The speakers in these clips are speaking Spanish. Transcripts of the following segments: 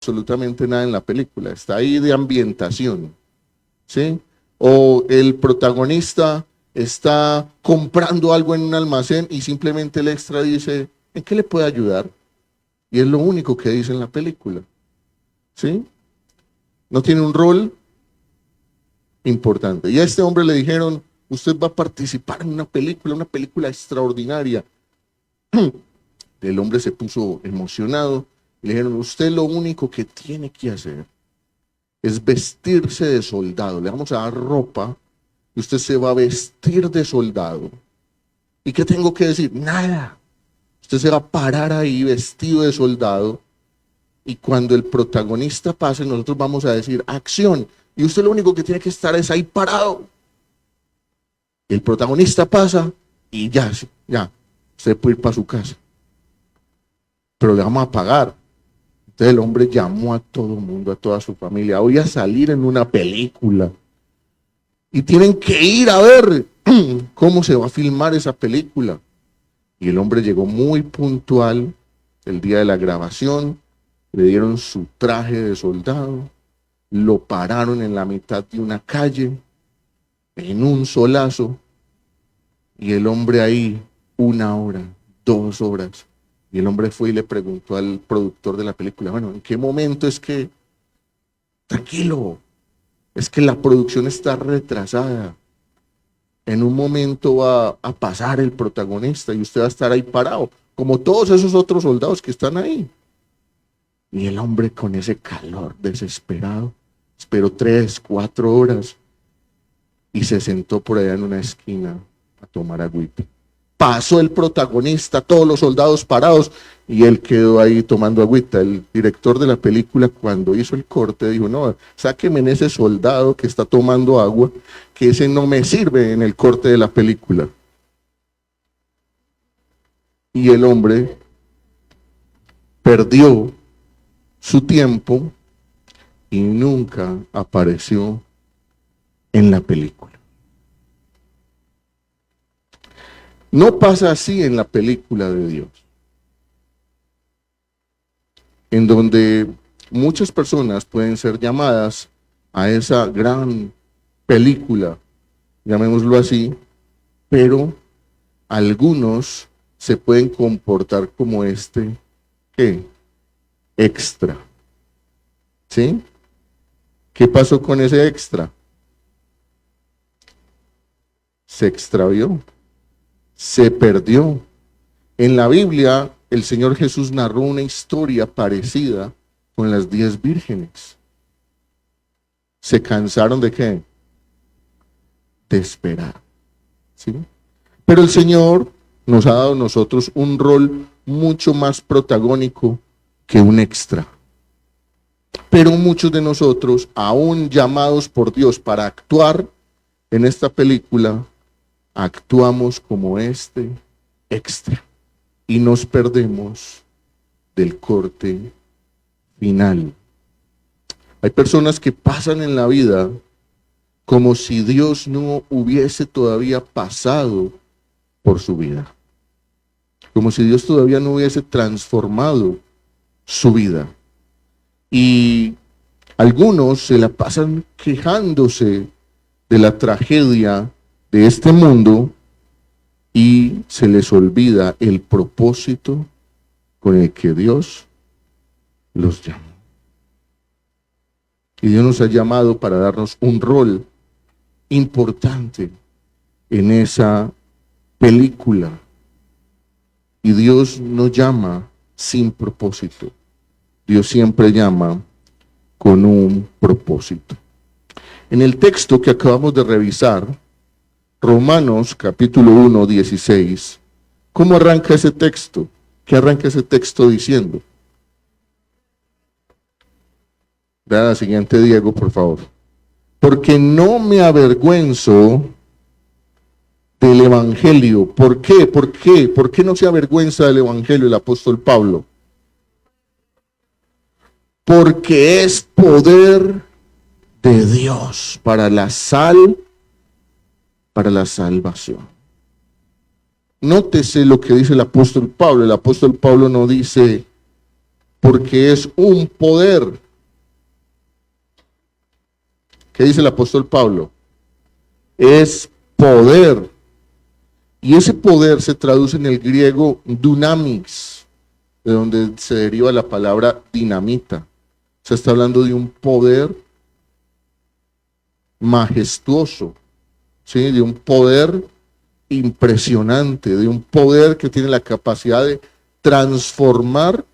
absolutamente nada en la película, está ahí de ambientación, ¿sí? O el protagonista está comprando algo en un almacén y simplemente el extra dice, ¿en qué le puede ayudar? Y es lo único que dice en la película, ¿sí? No tiene un rol importante. Y a este hombre le dijeron, usted va a participar en una película extraordinaria. El hombre se puso emocionado. Le dijeron, usted lo único que tiene que hacer es vestirse de soldado. Le vamos a dar ropa y usted se va a vestir de soldado. ¿Y qué tengo que decir? Nada. Usted se va a parar ahí vestido de soldado y cuando el protagonista pase, nosotros vamos a decir acción. Y usted lo único que tiene que estar es ahí parado. El protagonista pasa y ya, usted puede ir para su casa. Pero le vamos a pagar. Entonces el hombre llamó a todo el mundo, a toda su familia. Voy a salir en una película. Y tienen que ir a ver cómo se va a filmar esa película. Y el hombre llegó muy puntual el día de la grabación. Le dieron su traje de soldado. Lo pararon en la mitad de una calle, en un solazo. Y el hombre ahí, 1 hora, 2 horas. Y el hombre fue y le preguntó al productor de la película, bueno, ¿en qué momento es que, tranquilo, es que la producción está retrasada? En un momento va a pasar el protagonista y usted va a estar ahí parado, como todos esos otros soldados que están ahí. Y el hombre con ese calor desesperado, esperó 3, 4 horas y se sentó por allá en una esquina a tomar agüita. Pasó el protagonista, todos los soldados parados, y él quedó ahí tomando agüita. El director de la película, cuando hizo el corte, dijo, no, sáqueme en ese soldado que está tomando agua, que ese no me sirve en el corte de la película. Y el hombre perdió su tiempo y nunca apareció en la película. No pasa así en la película de Dios, en donde muchas personas pueden ser llamadas a esa gran película, llamémoslo así, pero algunos se pueden comportar como ¿qué? Extra. ¿Sí? ¿Qué pasó con ese extra? Se extravió. Se perdió. En la Biblia, el Señor Jesús narró una historia parecida con las 10 vírgenes. ¿Se cansaron de qué? De esperar. ¿Sí? Pero el Señor nos ha dado a nosotros un rol mucho más protagónico que un extra. Pero muchos de nosotros, aún llamados por Dios para actuar en esta película, actuamos como extra y nos perdemos del corte final. Hay personas que pasan en la vida como si Dios no hubiese todavía pasado por su vida, como si Dios todavía no hubiese transformado su vida. Y algunos se la pasan quejándose de la tragedia de este mundo y se les olvida el propósito con el que Dios los llamó. Y Dios nos ha llamado para darnos un rol importante en esa película. Y Dios no llama sin propósito. Dios siempre llama con un propósito. En el texto que acabamos de revisar, Romanos capítulo 1, 16, ¿cómo arranca ese texto? ¿Qué arranca ese texto diciendo? Vean la siguiente, Diego, por favor. Porque no me avergüenzo del Evangelio. ¿Por qué? ¿Por qué? ¿Por qué no se avergüenza del Evangelio el apóstol Pablo? Porque es poder de Dios para la salvación. Nótese lo que dice el apóstol Pablo. El apóstol Pablo no dice porque es un poder, ¿Qué dice el apóstol Pablo? Es poder. Y ese poder se traduce en el griego dunamis, de donde se deriva la palabra dinamita. Se está hablando de un poder majestuoso, ¿sí? De un poder impresionante, de un poder que tiene la capacidad de transformar,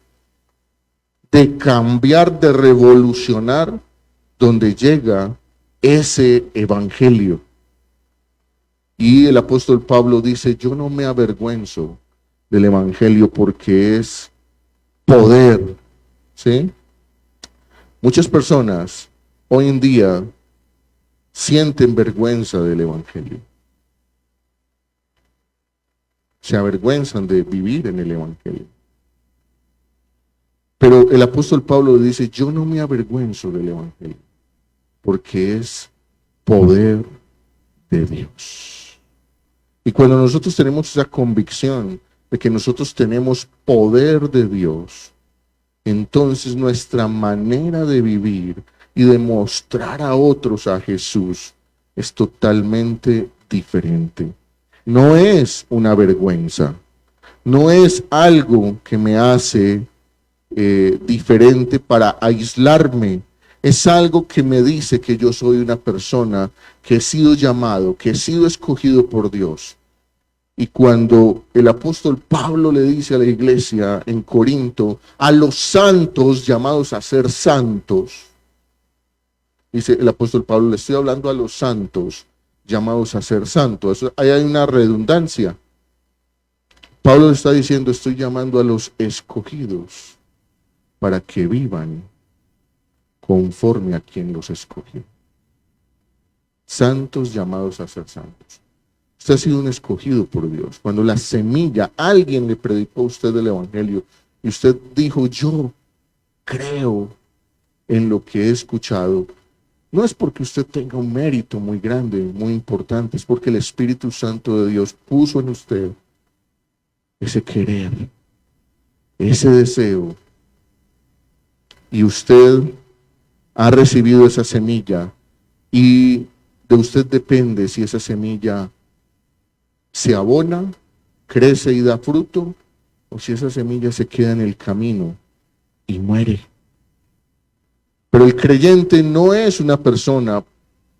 de cambiar, de revolucionar donde llega ese evangelio. Y el apóstol Pablo dice, yo no me avergüenzo del evangelio porque es poder, ¿sí? Muchas personas hoy en día sienten vergüenza del evangelio. Se avergüenzan de vivir en el evangelio. Pero el apóstol Pablo dice, yo no me avergüenzo del evangelio porque es poder de Dios. Y cuando nosotros tenemos esa convicción de que nosotros tenemos poder de Dios, entonces nuestra manera de vivir y de mostrar a otros a Jesús es totalmente diferente. No es una vergüenza, no es algo que me hace diferente para aislarme. Es algo que me dice que yo soy una persona que he sido llamado, que he sido escogido por Dios. Y cuando el apóstol Pablo le dice a la iglesia en Corinto, a los santos llamados a ser santos, dice el apóstol Pablo, le estoy hablando a los santos llamados a ser santos. Ahí hay una redundancia. Pablo está diciendo, estoy llamando a los escogidos para que vivan conforme a quien los escogió. Santos llamados a ser santos. Usted ha sido un escogido por Dios. Cuando la semilla, alguien le predicó a usted el evangelio y usted dijo, yo creo en lo que he escuchado, no es porque usted tenga un mérito muy grande, muy importante, es porque el Espíritu Santo de Dios puso en usted ese querer, ese deseo, y usted ha recibido esa semilla, y de usted depende si esa semilla se abona, crece y da fruto, o si esa semilla se queda en el camino y muere. Pero el creyente no es una persona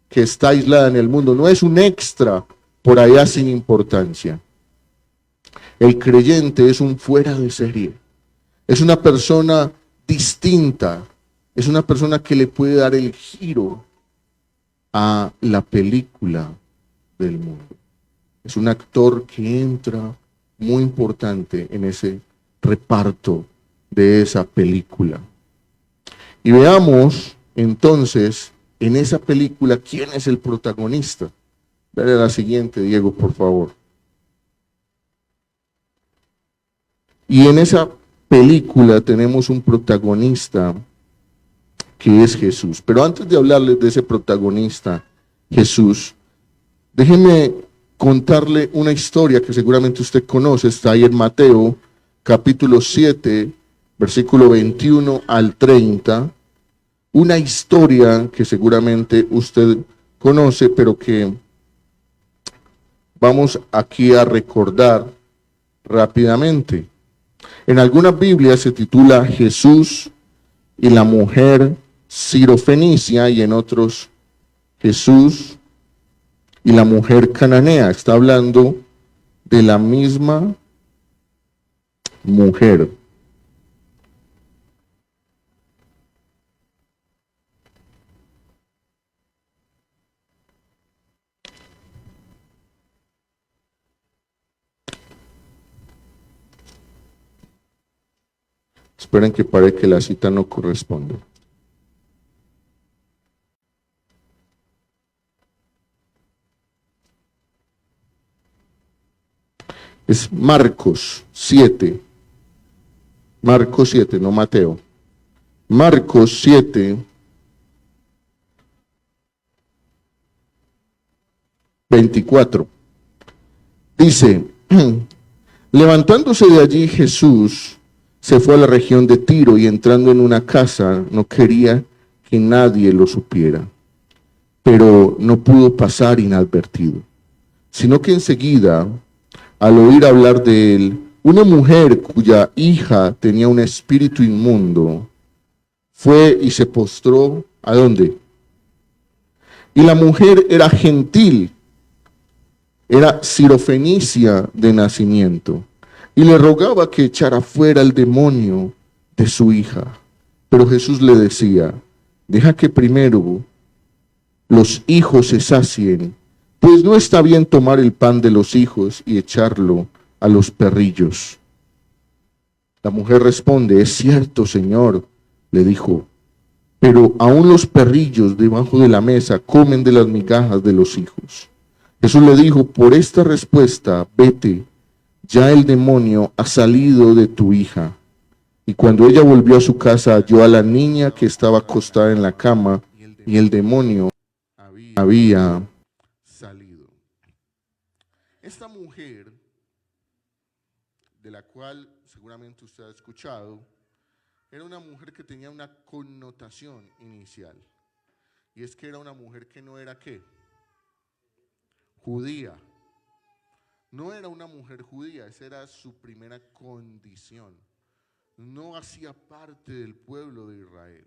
que está aislada en el mundo, no es un extra por allá sin importancia. El creyente es un fuera de serie, es una persona distinta, es una persona que le puede dar el giro a la película del mundo. Es un actor que entra muy importante en ese reparto de esa película. Y veamos entonces en esa película quién es el protagonista. Dale la siguiente, Diego, por favor. Y en esa película tenemos un protagonista que es Jesús. Pero antes de hablarles de ese protagonista, Jesús, déjenme contarle una historia que seguramente usted conoce. Está ahí en Mateo, capítulo 7, versículo 21 al 30. Una historia que seguramente usted conoce, pero que vamos aquí a recordar rápidamente. En algunas Biblias se titula Jesús y la mujer sirofenicia, y en otros Jesús y la mujer cananea. Está hablando de la misma mujer. Esperen que pare que la cita no corresponde. Es Marcos 7. Marcos 7, no Mateo. Marcos 7, 24. Dice, levantándose de allí Jesús se fue a la región de Tiro, y entrando en una casa no quería que nadie lo supiera. pero no pudo pasar inadvertido, sino que enseguida, al oír hablar de él, una mujer cuya hija tenía un espíritu inmundo, fue y se postró, ¿a dónde? Y la mujer era gentil, era sirofenicia de nacimiento, y le rogaba que echara fuera el demonio de su hija. Pero Jesús le decía, deja que primero los hijos se sacien, pues no está bien tomar el pan de los hijos y echarlo a los perrillos. La mujer responde, es cierto, Señor, le dijo, pero aún los perrillos debajo de la mesa comen de las migajas de los hijos. Jesús le dijo, por esta respuesta, vete, ya el demonio ha salido de tu hija. Y cuando ella volvió a su casa, halló a la niña que estaba acostada en la cama, y el demonio había salido. Esta mujer, de la cual seguramente usted ha escuchado, era una mujer que tenía una connotación inicial. Y es que era una mujer que no era ¿qué? Judía. No era una mujer judía, esa era su primera condición. No hacía parte del pueblo de Israel.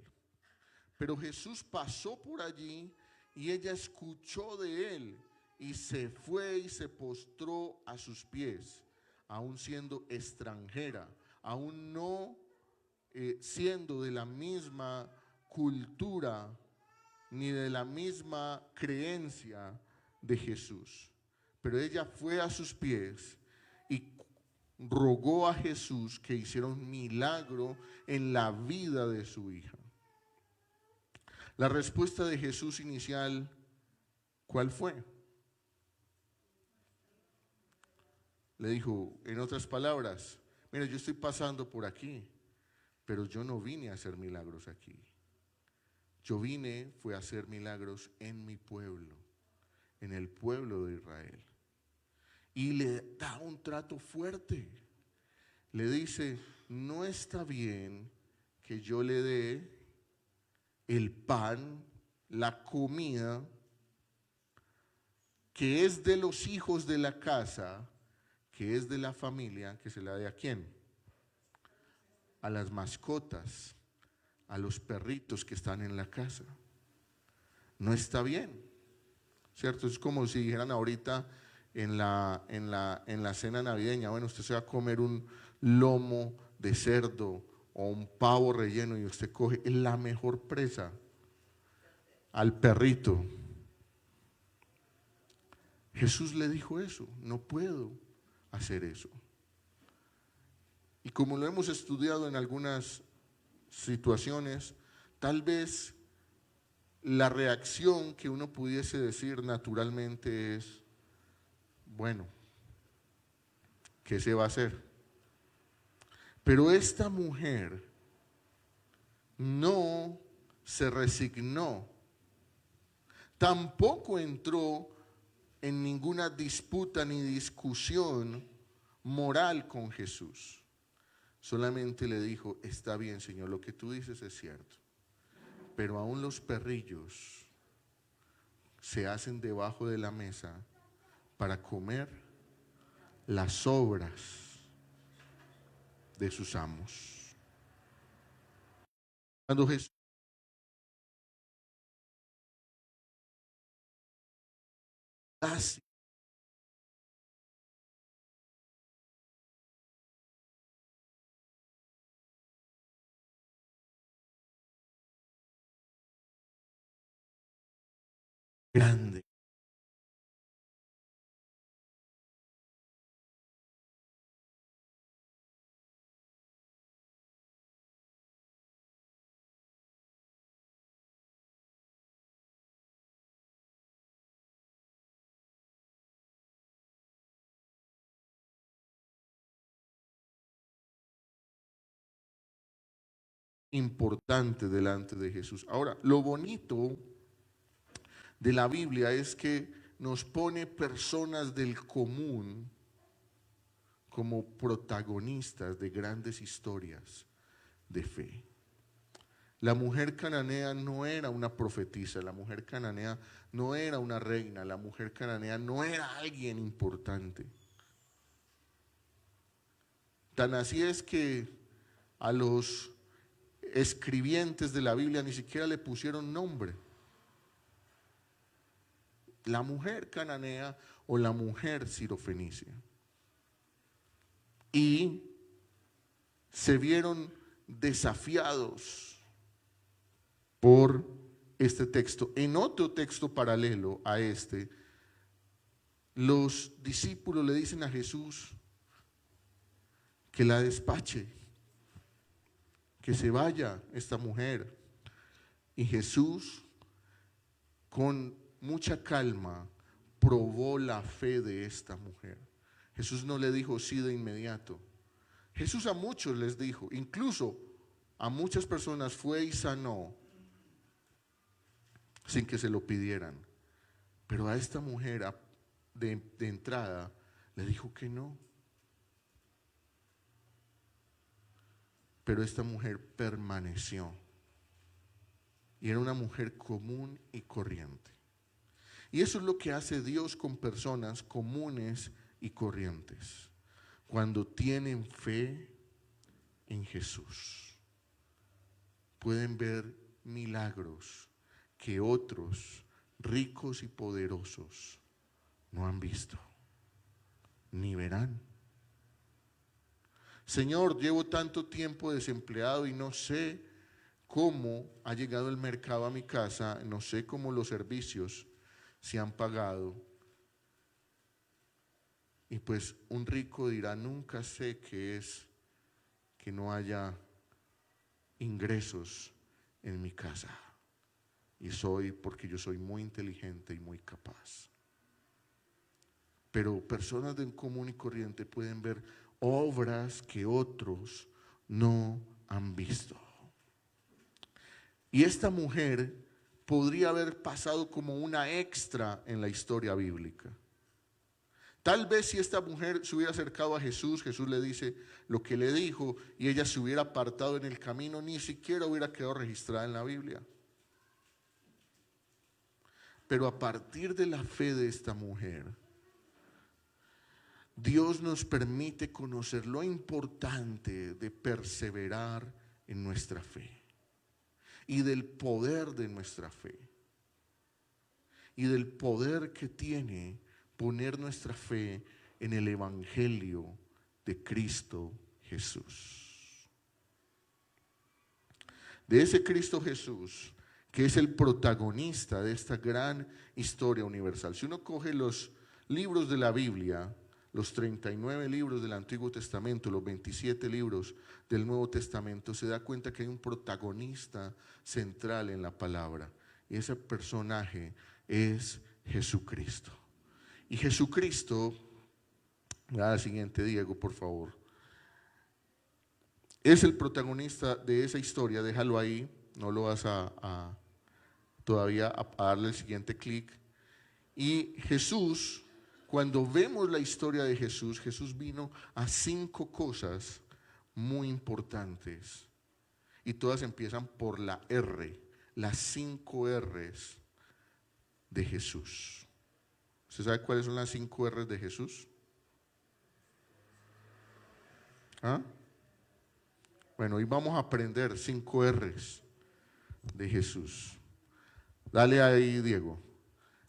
Pero Jesús pasó por allí y ella escuchó de él y se fue y se postró a sus pies, aún siendo extranjera, aún no siendo de la misma cultura ni de la misma creencia de Jesús. Pero ella fue a sus pies y rogó a Jesús que hiciera un milagro en la vida de su hija. La respuesta de Jesús inicial, ¿cuál fue? Le dijo, en otras palabras, mira, yo estoy pasando por aquí, pero yo no vine a hacer milagros aquí. Yo fue a hacer milagros en mi pueblo, en el pueblo de Israel. Y le da un trato fuerte. Le dice, no está bien que yo le dé el pan, la comida, que es de los hijos de la casa, que es de la familia, que se la dé ¿a quién? A las mascotas, a los perritos que están en la casa. No está bien, ¿cierto? Es como si dijeran ahorita en la cena navideña, bueno, usted se va a comer un lomo de cerdo o un pavo relleno y usted coge la mejor presa al perrito. Jesús le dijo eso, no puedo hacer eso. Y como lo hemos estudiado en algunas situaciones, tal vez la reacción que uno pudiese decir naturalmente es, bueno, ¿qué se va a hacer? Pero esta mujer no se resignó, tampoco entró en ninguna disputa ni discusión moral con Jesús. Solamente le dijo, está bien, Señor, lo que tú dices es cierto, pero aún los perrillos se hacen debajo de la mesa para comer las sobras de sus amos. Cuando Jesús hace grande, importante delante de Jesús. Ahora, lo bonito de la Biblia es que nos pone personas del común como protagonistas de grandes historias de fe. La mujer cananea no era una profetisa, la mujer cananea no era una reina, la mujer cananea no era alguien importante. Tan así es que a los escribientes de la Biblia ni siquiera le pusieron nombre. La mujer cananea o la mujer sirofenicia. Y se vieron desafiados por este texto. En otro texto paralelo a este, los discípulos le dicen a Jesús que la despache, que se vaya esta mujer. Y Jesús, con mucha calma, probó la fe de esta mujer. Jesús no le dijo sí de inmediato. Jesús a muchos les dijo, incluso a muchas personas fue y sanó sin que se lo pidieran. Pero a esta mujer de entrada le dijo que no. Pero esta mujer permaneció. Y era una mujer común y corriente. Y eso es lo que hace Dios con personas comunes y corrientes. Cuando tienen fe en Jesús, pueden ver milagros que otros ricos y poderosos no han visto, ni verán. Señor, llevo tanto tiempo desempleado y no sé cómo ha llegado el mercado a mi casa, no sé cómo los servicios se han pagado. Y pues un rico dirá, nunca sé qué es que no haya ingresos en mi casa. Y porque yo soy muy inteligente y muy capaz. Pero personas de un común y corriente pueden ver obras que otros no han visto. Y esta mujer podría haber pasado como una extra en la historia bíblica. Tal vez si esta mujer se hubiera acercado a Jesús, Jesús le dice lo que le dijo y ella se hubiera apartado en el camino, ni siquiera hubiera quedado registrada en la Biblia. Pero a partir de la fe de esta mujer, Dios nos permite conocer lo importante de perseverar en nuestra fe y del poder de nuestra fe y del poder que tiene poner nuestra fe en el Evangelio de Cristo Jesús. De ese Cristo Jesús, que es el protagonista de esta gran historia universal. Si uno coge los libros de la Biblia, los 39 libros del Antiguo Testamento, los 27 libros del Nuevo Testamento, se da cuenta que hay un protagonista central en la palabra. Y ese personaje es Jesucristo. Y Jesucristo, la siguiente, Diego, por favor, es el protagonista de esa historia. Déjalo ahí, no lo vas todavía a darle el siguiente clic. Y Jesús, cuando vemos la historia de Jesús, Jesús vino a 5 cosas muy importantes. Y todas empiezan por la R, las 5 R's de Jesús. ¿Usted sabe cuáles son las 5 R's de Jesús? ¿Ah? Bueno, hoy vamos a aprender 5 R's de Jesús. Dale ahí, Diego.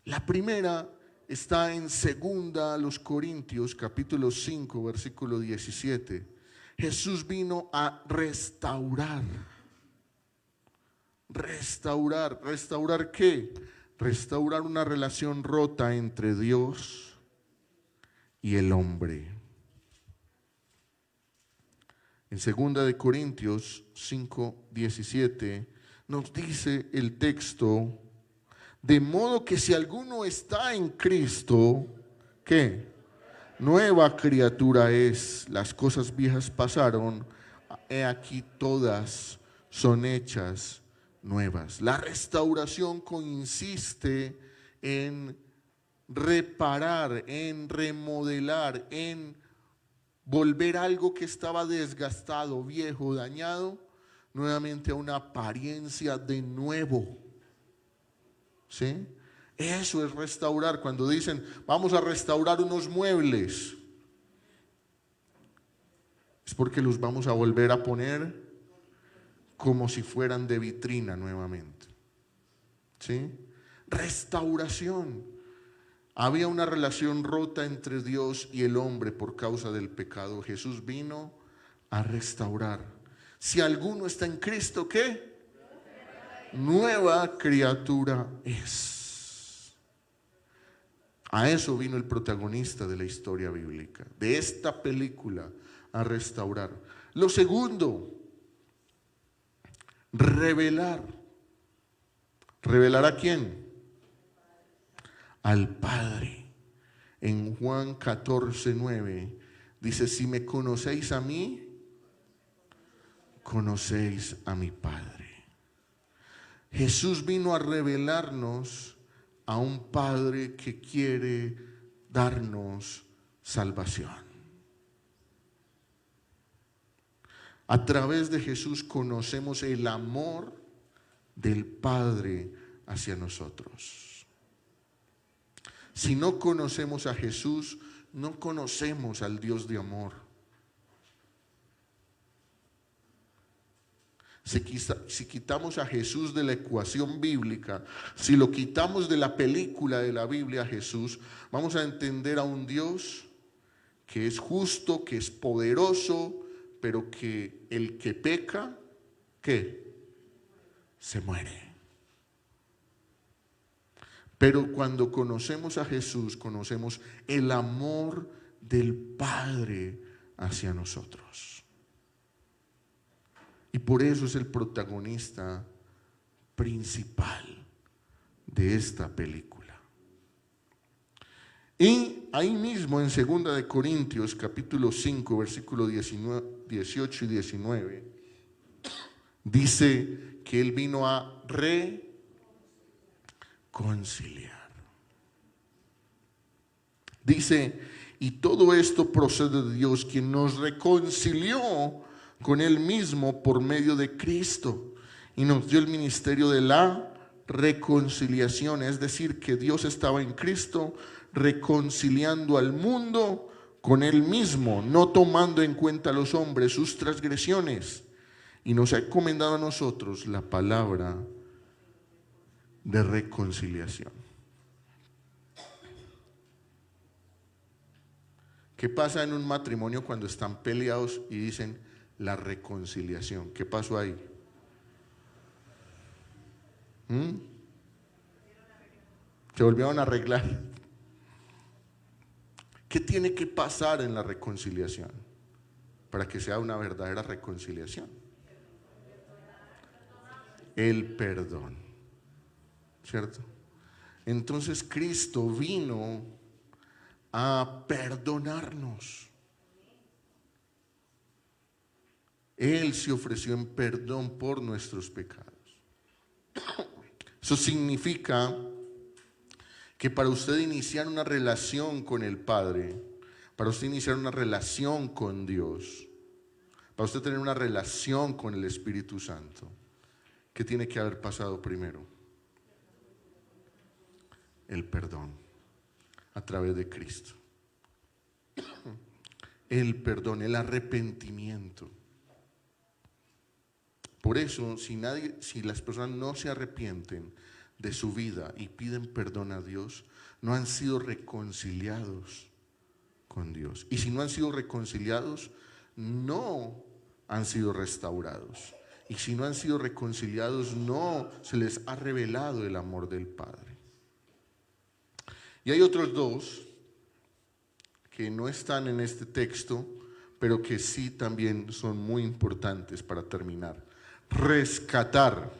La primera está en 2 Corintios, capítulo 5, versículo 17. Jesús vino a restaurar. Restaurar. ¿Restaurar qué? Restaurar una relación rota entre Dios y el hombre. En 2 Corintios 5, 17 nos dice el texto: de modo que si alguno está en Cristo, ¿qué? Nueva criatura es. Las cosas viejas pasaron, he aquí todas son hechas nuevas. La restauración consiste en reparar, en remodelar, en volver algo que estaba desgastado, viejo, dañado, nuevamente a una apariencia de nuevo. ¿Sí? Eso es restaurar. Cuando dicen, vamos a restaurar unos muebles, es porque los vamos a volver a poner como si fueran de vitrina nuevamente. ¿Sí? Restauración. Había una relación rota entre Dios y el hombre por causa del pecado. Jesús vino a restaurar. Si alguno está en Cristo, ¿qué? Nueva criatura es. A eso vino el protagonista de la historia bíblica, de esta película, a restaurar. Lo segundo, revelar. ¿Revelar a quién? Al Padre. En Juan 14:9 dice, si me conocéis a mí, conocéis a mi Padre. Jesús vino a revelarnos a un Padre que quiere darnos salvación. A través de Jesús conocemos el amor del Padre hacia nosotros. Si no conocemos a Jesús, no conocemos al Dios de amor. Si quitamos a Jesús de la ecuación bíblica, si lo quitamos de la película de la Biblia, Jesús, vamos a entender a un Dios que es justo, que es poderoso, pero que el que peca, ¿qué? Se muere. Pero cuando conocemos a Jesús, conocemos el amor del Padre hacia nosotros. Y por eso es el protagonista principal de esta película. Y ahí mismo en 2 de Corintios capítulo 5 versículo 18 y 19 dice que Él vino a reconciliar. Dice, y todo esto procede de Dios, quien nos reconcilió con Él mismo por medio de Cristo y nos dio el ministerio de la reconciliación. Es decir, que Dios estaba en Cristo reconciliando al mundo con Él mismo, no tomando en cuenta a los hombres sus transgresiones, y nos ha encomendado a nosotros la palabra de reconciliación. ¿Qué pasa en un matrimonio cuando están peleados y dicen la reconciliación? ¿Qué pasó ahí? Se volvieron a arreglar. ¿Qué tiene que pasar en la reconciliación para que sea una verdadera reconciliación? El perdón, ¿cierto? Entonces Cristo vino a perdonarnos. Él se ofreció en perdón por nuestros pecados. Eso significa que para usted iniciar una relación con el Padre, para usted iniciar una relación con Dios, para usted tener una relación con el Espíritu Santo, ¿qué tiene que haber pasado primero? El perdón a través de Cristo. El perdón, el arrepentimiento. Por eso, si las personas no se arrepienten de su vida y piden perdón a Dios, no han sido reconciliados con Dios. Y si no han sido reconciliados, no han sido restaurados. Y si no han sido reconciliados, no se les ha revelado el amor del Padre. Y hay otros dos que no están en este texto, pero que sí también son muy importantes para terminar. Rescatar.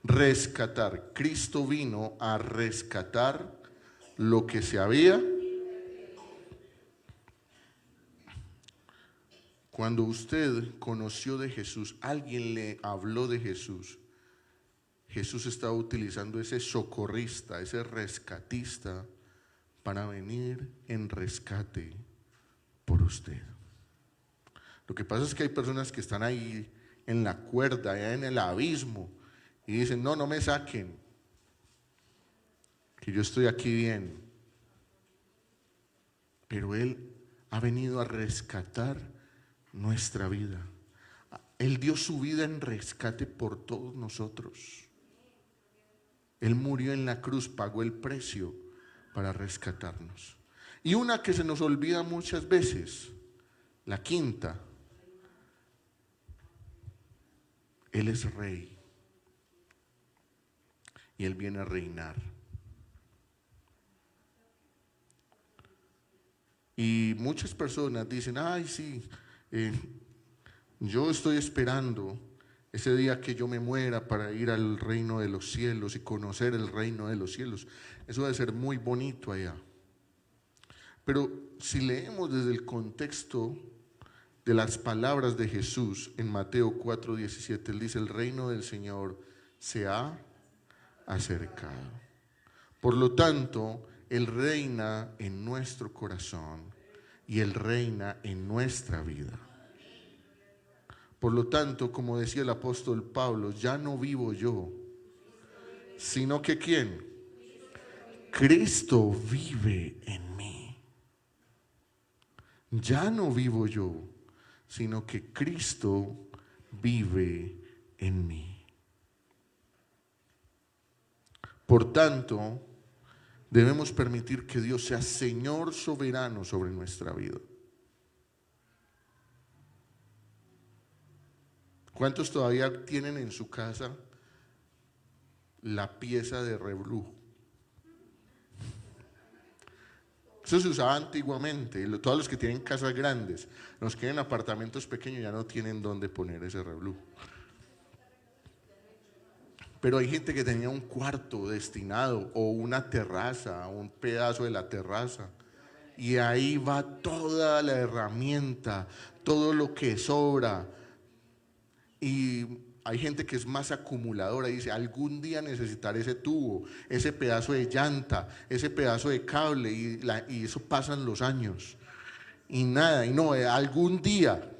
Rescatar. Cristo vino a rescatar lo que se había. Cuando usted conoció de Jesús, alguien le habló de Jesús, Jesús estaba utilizando ese socorrista, ese rescatista, para venir en rescate por usted. Lo que pasa es que hay personas que están ahí en la cuerda, allá en el abismo, y dicen, no, no me saquen, que yo estoy aquí bien. Pero Él ha venido a rescatar nuestra vida. Él dio su vida en rescate por todos nosotros. Él murió en la cruz, pagó el precio para rescatarnos. Y una que se nos olvida muchas veces, la quinta, Él es rey y Él viene a reinar. Y muchas personas dicen, ay sí, yo estoy esperando ese día que yo me muera para ir al reino de los cielos y conocer el reino de los cielos. Eso debe ser muy bonito allá. Pero si leemos desde el contexto de las palabras de Jesús en Mateo 4:17, Él dice, el reino del Señor se ha acercado. Por lo tanto, Él reina en nuestro corazón y Él reina en nuestra vida. Por lo tanto, como decía el apóstol Pablo, ya no vivo yo, sino que ¿quién? Cristo vive en mí. Ya no vivo yo, sino que Cristo vive en mí. Por tanto, debemos permitir que Dios sea Señor soberano sobre nuestra vida. ¿Cuántos todavía tienen en su casa la pieza de reblujo? Eso se usaba antiguamente. Todos los que tienen casas grandes, los que tienen apartamentos pequeños ya no tienen dónde poner ese reblujo. Pero hay gente que tenía un cuarto destinado o una terraza, un pedazo de la terraza. Y ahí va toda la herramienta, todo lo que sobra. Y hay gente que es más acumuladora y dice, algún día necesitaré ese tubo, ese pedazo de llanta, ese pedazo de cable, y eso pasan los años. Y nada, y no, algún día.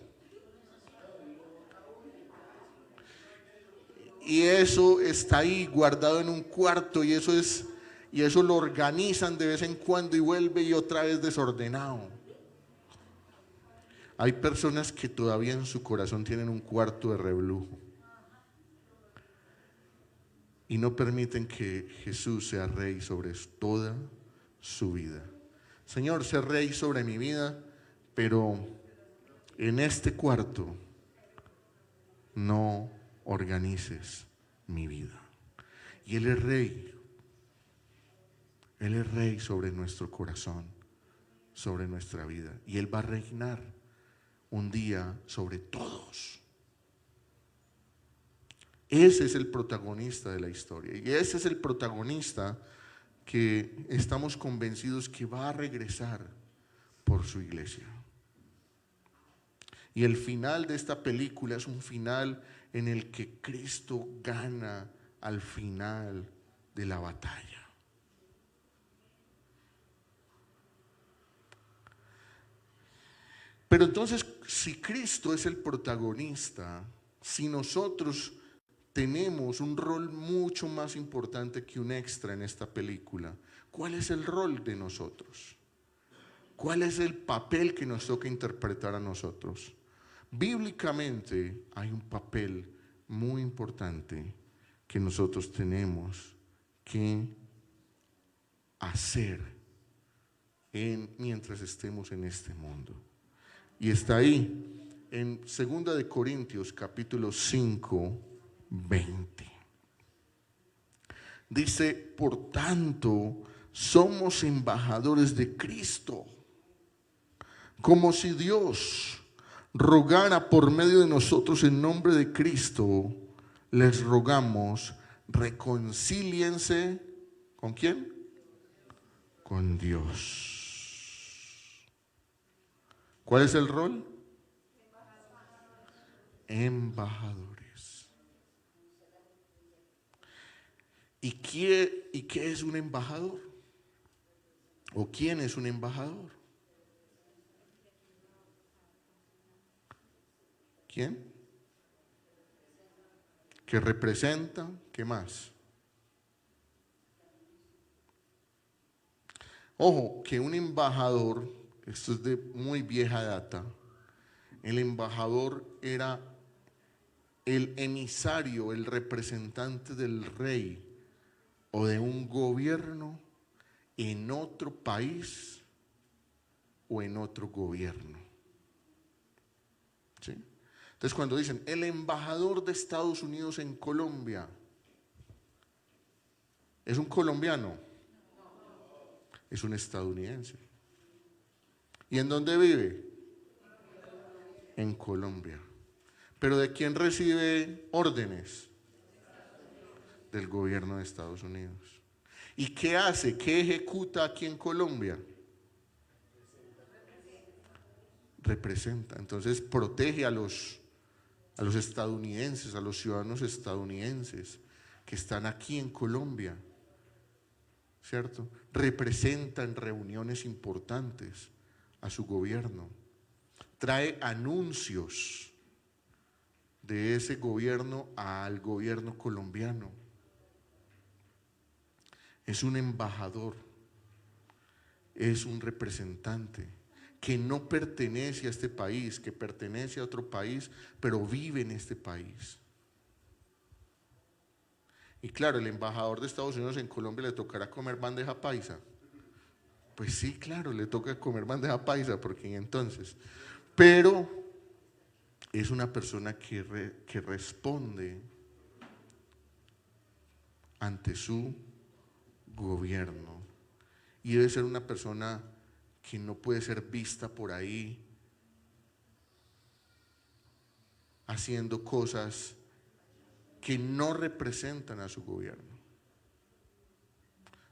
Y eso está ahí guardado en un cuarto y eso lo organizan de vez en cuando y vuelve y otra vez desordenado. Hay personas que todavía en su corazón tienen un cuarto de reblujo y no permiten que Jesús sea rey sobre toda su vida. Señor, sé rey sobre mi vida, pero en este cuarto no organices mi vida. Y Él es rey. Él es rey sobre nuestro corazón, sobre nuestra vida. Y Él va a reinar un día sobre todos. Ese es el protagonista de la historia. Y ese es el protagonista que estamos convencidos que va a regresar por su iglesia. Y el final de esta película es un final en el que Cristo gana al final de la batalla. Pero entonces, si Cristo es el protagonista, si nosotros tenemos un rol mucho más importante que un extra en esta película, ¿cuál es el rol de nosotros? ¿Cuál es el papel que nos toca interpretar a nosotros? Bíblicamente hay un papel muy importante que nosotros tenemos que hacer mientras estemos en este mundo. Y está ahí en 2 de Corintios capítulo 5, 20. Dice, por tanto, somos embajadores de Cristo, como si Dios rogara por medio de nosotros en nombre de Cristo. Les rogamos, reconcíliense, ¿con quién? Con Dios. ¿Cuál es el rol? Embajadores. ¿Y qué es un embajador? ¿O quién es un embajador? ¿Quién? Que representa, ¿qué más? Ojo, que un embajador, esto es de muy vieja data, el embajador era el emisario, el representante del rey o de un gobierno en otro país o en otro gobierno. ¿Sí? Entonces cuando dicen el embajador de Estados Unidos en Colombia, ¿es un colombiano? Es un estadounidense. ¿Y en dónde vive? En Colombia. ¿Pero de quién recibe órdenes? Del gobierno de Estados Unidos. ¿Y qué hace? ¿Qué ejecuta aquí en Colombia? Representa. Entonces protege a los estadounidenses, a los ciudadanos estadounidenses que están aquí en Colombia, ¿cierto? Representa en reuniones importantes a su gobierno. Trae anuncios de ese gobierno al gobierno colombiano. Es un embajador, es un representante que no pertenece a este país, que pertenece a otro país, pero vive en este país. Y claro, el embajador de Estados Unidos en Colombia le tocará comer bandeja paisa. Pues sí, claro, le toca comer bandeja paisa, porque entonces, pero es una persona que responde ante su gobierno. Y debe ser una persona que no puede ser vista por ahí haciendo cosas que no representan a su gobierno.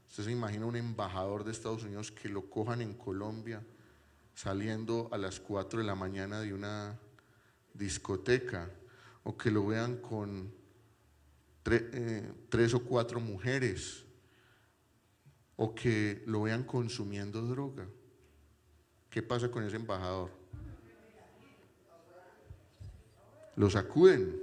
Usted se imagina un embajador de Estados Unidos que lo cojan en Colombia saliendo a las 4 de la mañana de una discoteca, o que lo vean con 3 o 4 mujeres, o que lo vean consumiendo droga. ¿Qué pasa con ese embajador? Lo sacuden.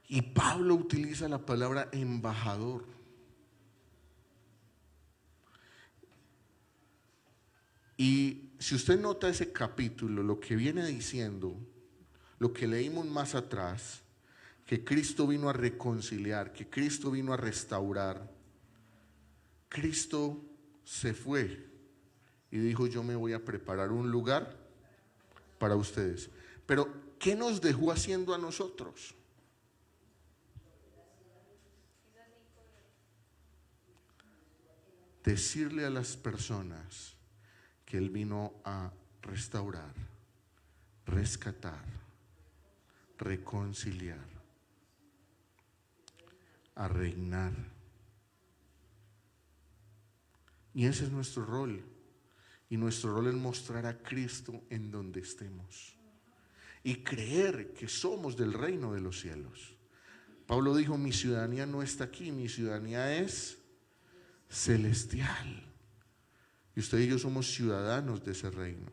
Y Pablo utiliza la palabra embajador. Y si usted nota ese capítulo, lo que viene diciendo, lo que leímos más atrás, que Cristo vino a reconciliar, que Cristo vino a restaurar, Cristo se fue y dijo: yo me voy a preparar un lugar para ustedes. Pero ¿qué nos dejó haciendo a nosotros? Decirle a las personas que Él vino a restaurar, rescatar, reconciliar, a reinar. Y ese es nuestro rol. Y nuestro rol es mostrar a Cristo en donde estemos y creer que somos del reino de los cielos. Pablo dijo: mi ciudadanía no está aquí, mi ciudadanía es celestial. Y usted y yo somos ciudadanos de ese reino.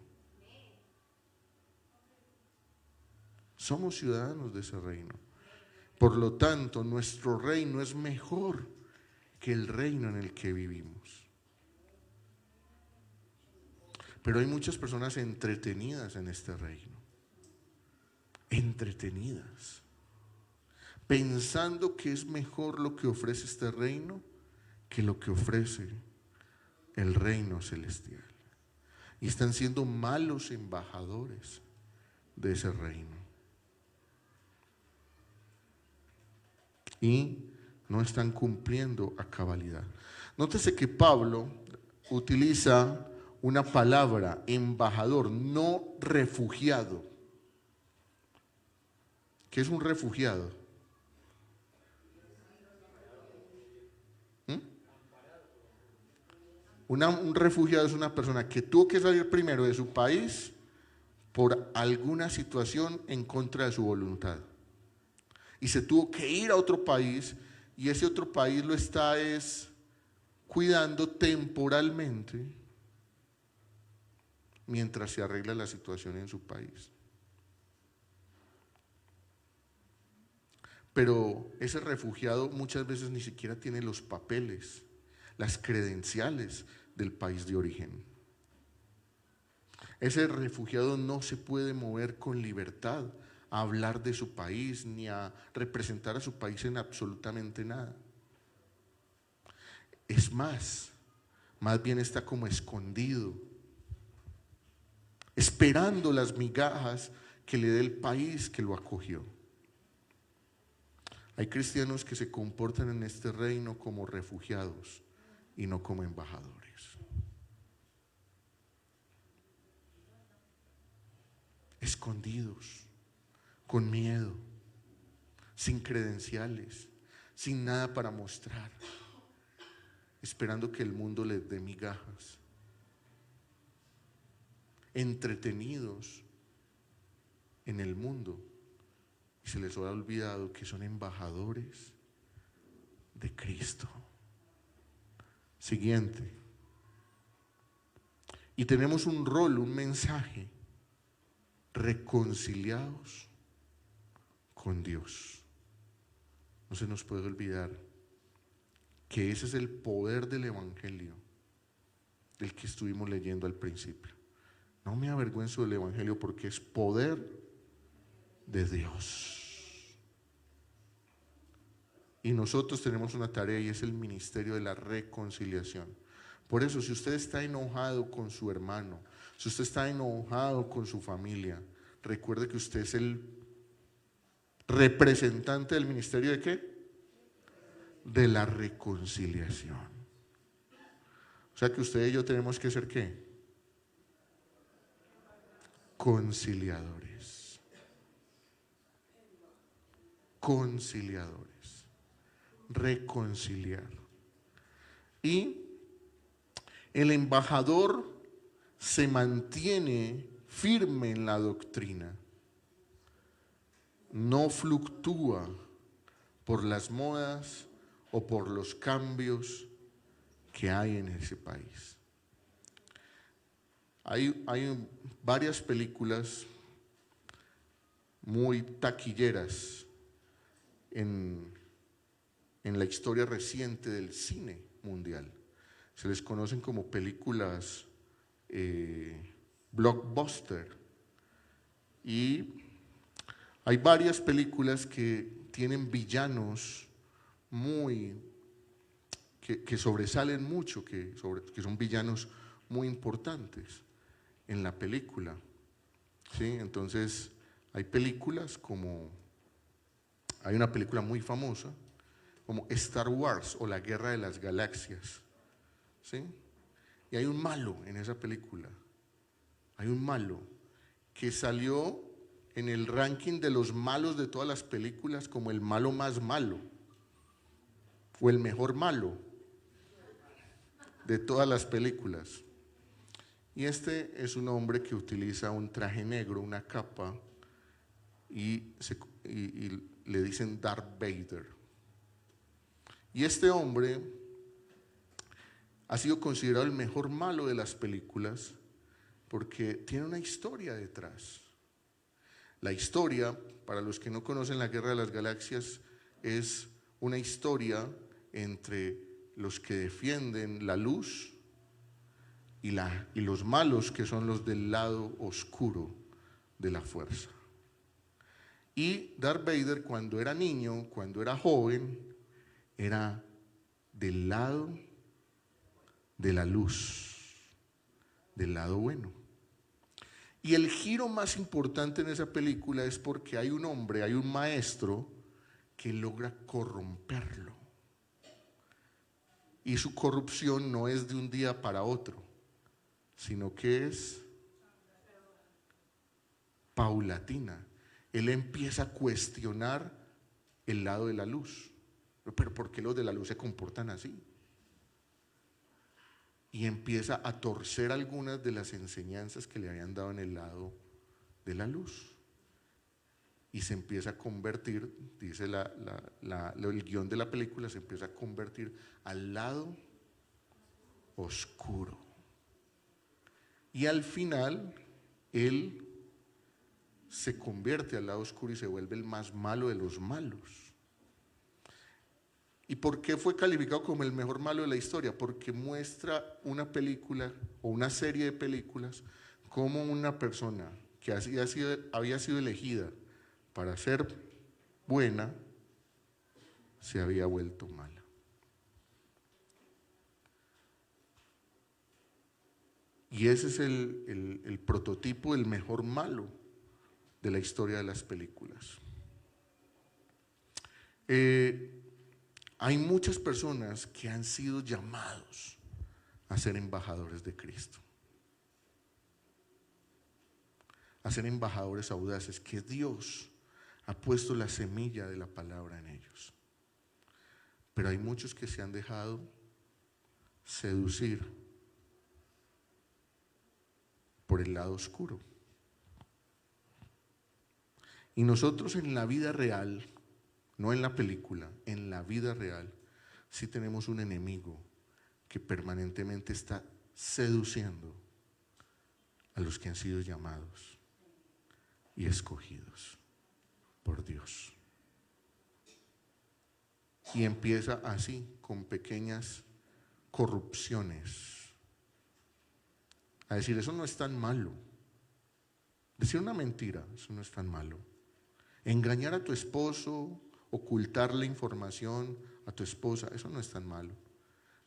Somos ciudadanos de ese reino. Por lo tanto, nuestro reino es mejor que el reino en el que vivimos. Pero hay muchas personas entretenidas en este reino. Entretenidas. Pensando que es mejor lo que ofrece este reino que lo que ofrece el reino celestial. Y están siendo malos embajadores de ese reino. Y no están cumpliendo a cabalidad. Nótese que Pablo utiliza una palabra, embajador, no refugiado. ¿Qué es un refugiado? Un refugiado es una persona que tuvo que salir primero de su país por alguna situación en contra de su voluntad. Y se tuvo que ir a otro país, y ese otro país lo está cuidando temporalmente mientras se arregla la situación en su país. Pero ese refugiado muchas veces ni siquiera tiene los papeles, las credenciales del país de origen. Ese refugiado no se puede mover con libertad a hablar de su país ni a representar a su país en absolutamente nada. Es más bien está como escondido, esperando las migajas que le dé el país que lo acogió. Hay cristianos que se comportan en este reino como refugiados y no como embajadores. Escondidos, con miedo, sin credenciales, sin nada para mostrar, esperando que el mundo les dé migajas, entretenidos en el mundo, y se les ha olvidado que son embajadores de Cristo. Siguiente. Y tenemos un rol, un mensaje: reconciliados con Dios. No se nos puede olvidar que ese es el poder del Evangelio, del que estuvimos leyendo al principio. No me avergüenzo del Evangelio porque es poder de Dios. Y nosotros tenemos una tarea, y es el ministerio de la reconciliación. Por eso, si usted está enojado con su hermano, si usted está enojado con su familia, recuerde que usted es el representante del ministerio ¿de qué? De la reconciliación. O sea que usted y yo tenemos que ser ¿qué? Conciliadores. Conciliadores. Reconciliar. Y el embajador se mantiene firme en la doctrina, no fluctúa por las modas o por los cambios que hay en ese país. Hay varias películas muy taquilleras en la historia reciente del cine mundial. Se les conocen como películas blockbuster, y hay varias películas que tienen villanos que sobresalen mucho, que son villanos muy importantes en la película, ¿sí? Entonces hay películas hay una película muy famosa como Star Wars o La Guerra de las Galaxias, ¿sí? Y hay un malo en esa película, hay un malo que salió en el ranking de los malos de todas las películas como el malo más malo, o el mejor malo de todas las películas. Y este es un hombre que utiliza un traje negro, una capa, y le dicen Darth Vader. Y este hombre ha sido considerado el mejor malo de las películas porque tiene una historia detrás. La historia, para los que no conocen la Guerra de las Galaxias, es una historia entre los que defienden la luz y los malos, que son los del lado oscuro de la fuerza. Y Darth Vader, cuando era niño, cuando era joven, era del lado de la luz, del lado bueno. Y el giro más importante en esa película es porque hay un hombre, hay un maestro que logra corromperlo. Y su corrupción no es de un día para otro, sino que es paulatina. Él empieza a cuestionar el lado de la luz. Pero ¿por qué los de la luz se comportan así? Y empieza a torcer algunas de las enseñanzas que le habían dado en el lado de la luz. Y se empieza a convertir, dice el guión de la película, se empieza a convertir al lado oscuro. Y al final, él se convierte al lado oscuro y se vuelve el más malo de los malos. ¿Y por qué fue calificado como el mejor malo de la historia? Porque muestra una película o una serie de películas como una persona que había sido elegida para ser buena se había vuelto mala. Y ese es el prototipo del mejor malo de la historia de las películas. Hay muchas personas que han sido llamados a ser embajadores de Cristo, a ser embajadores audaces, que Dios ha puesto la semilla de la palabra en ellos. Pero hay muchos que se han dejado seducir por el lado oscuro. Y nosotros en la vida real, no en la película, en la vida real, sí tenemos un enemigo que permanentemente está seduciendo a los que han sido llamados y escogidos por Dios. Y empieza así, con pequeñas corrupciones, a decir, eso no es tan malo. Decir una mentira, eso no es tan malo. Engañar a tu esposo, ocultarle información a tu esposa, eso no es tan malo.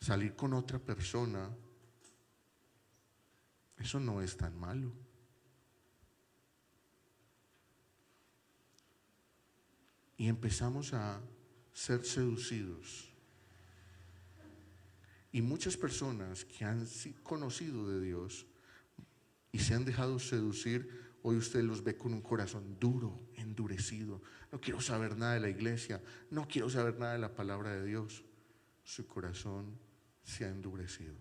Salir con otra persona, eso no es tan malo. Y empezamos a ser seducidos. Y muchas personas que han conocido de Dios y se han dejado seducir, hoy usted los ve con un corazón duro, endurecido. No quiero saber nada de la iglesia, no quiero saber nada de la palabra de Dios. Su corazón se ha endurecido,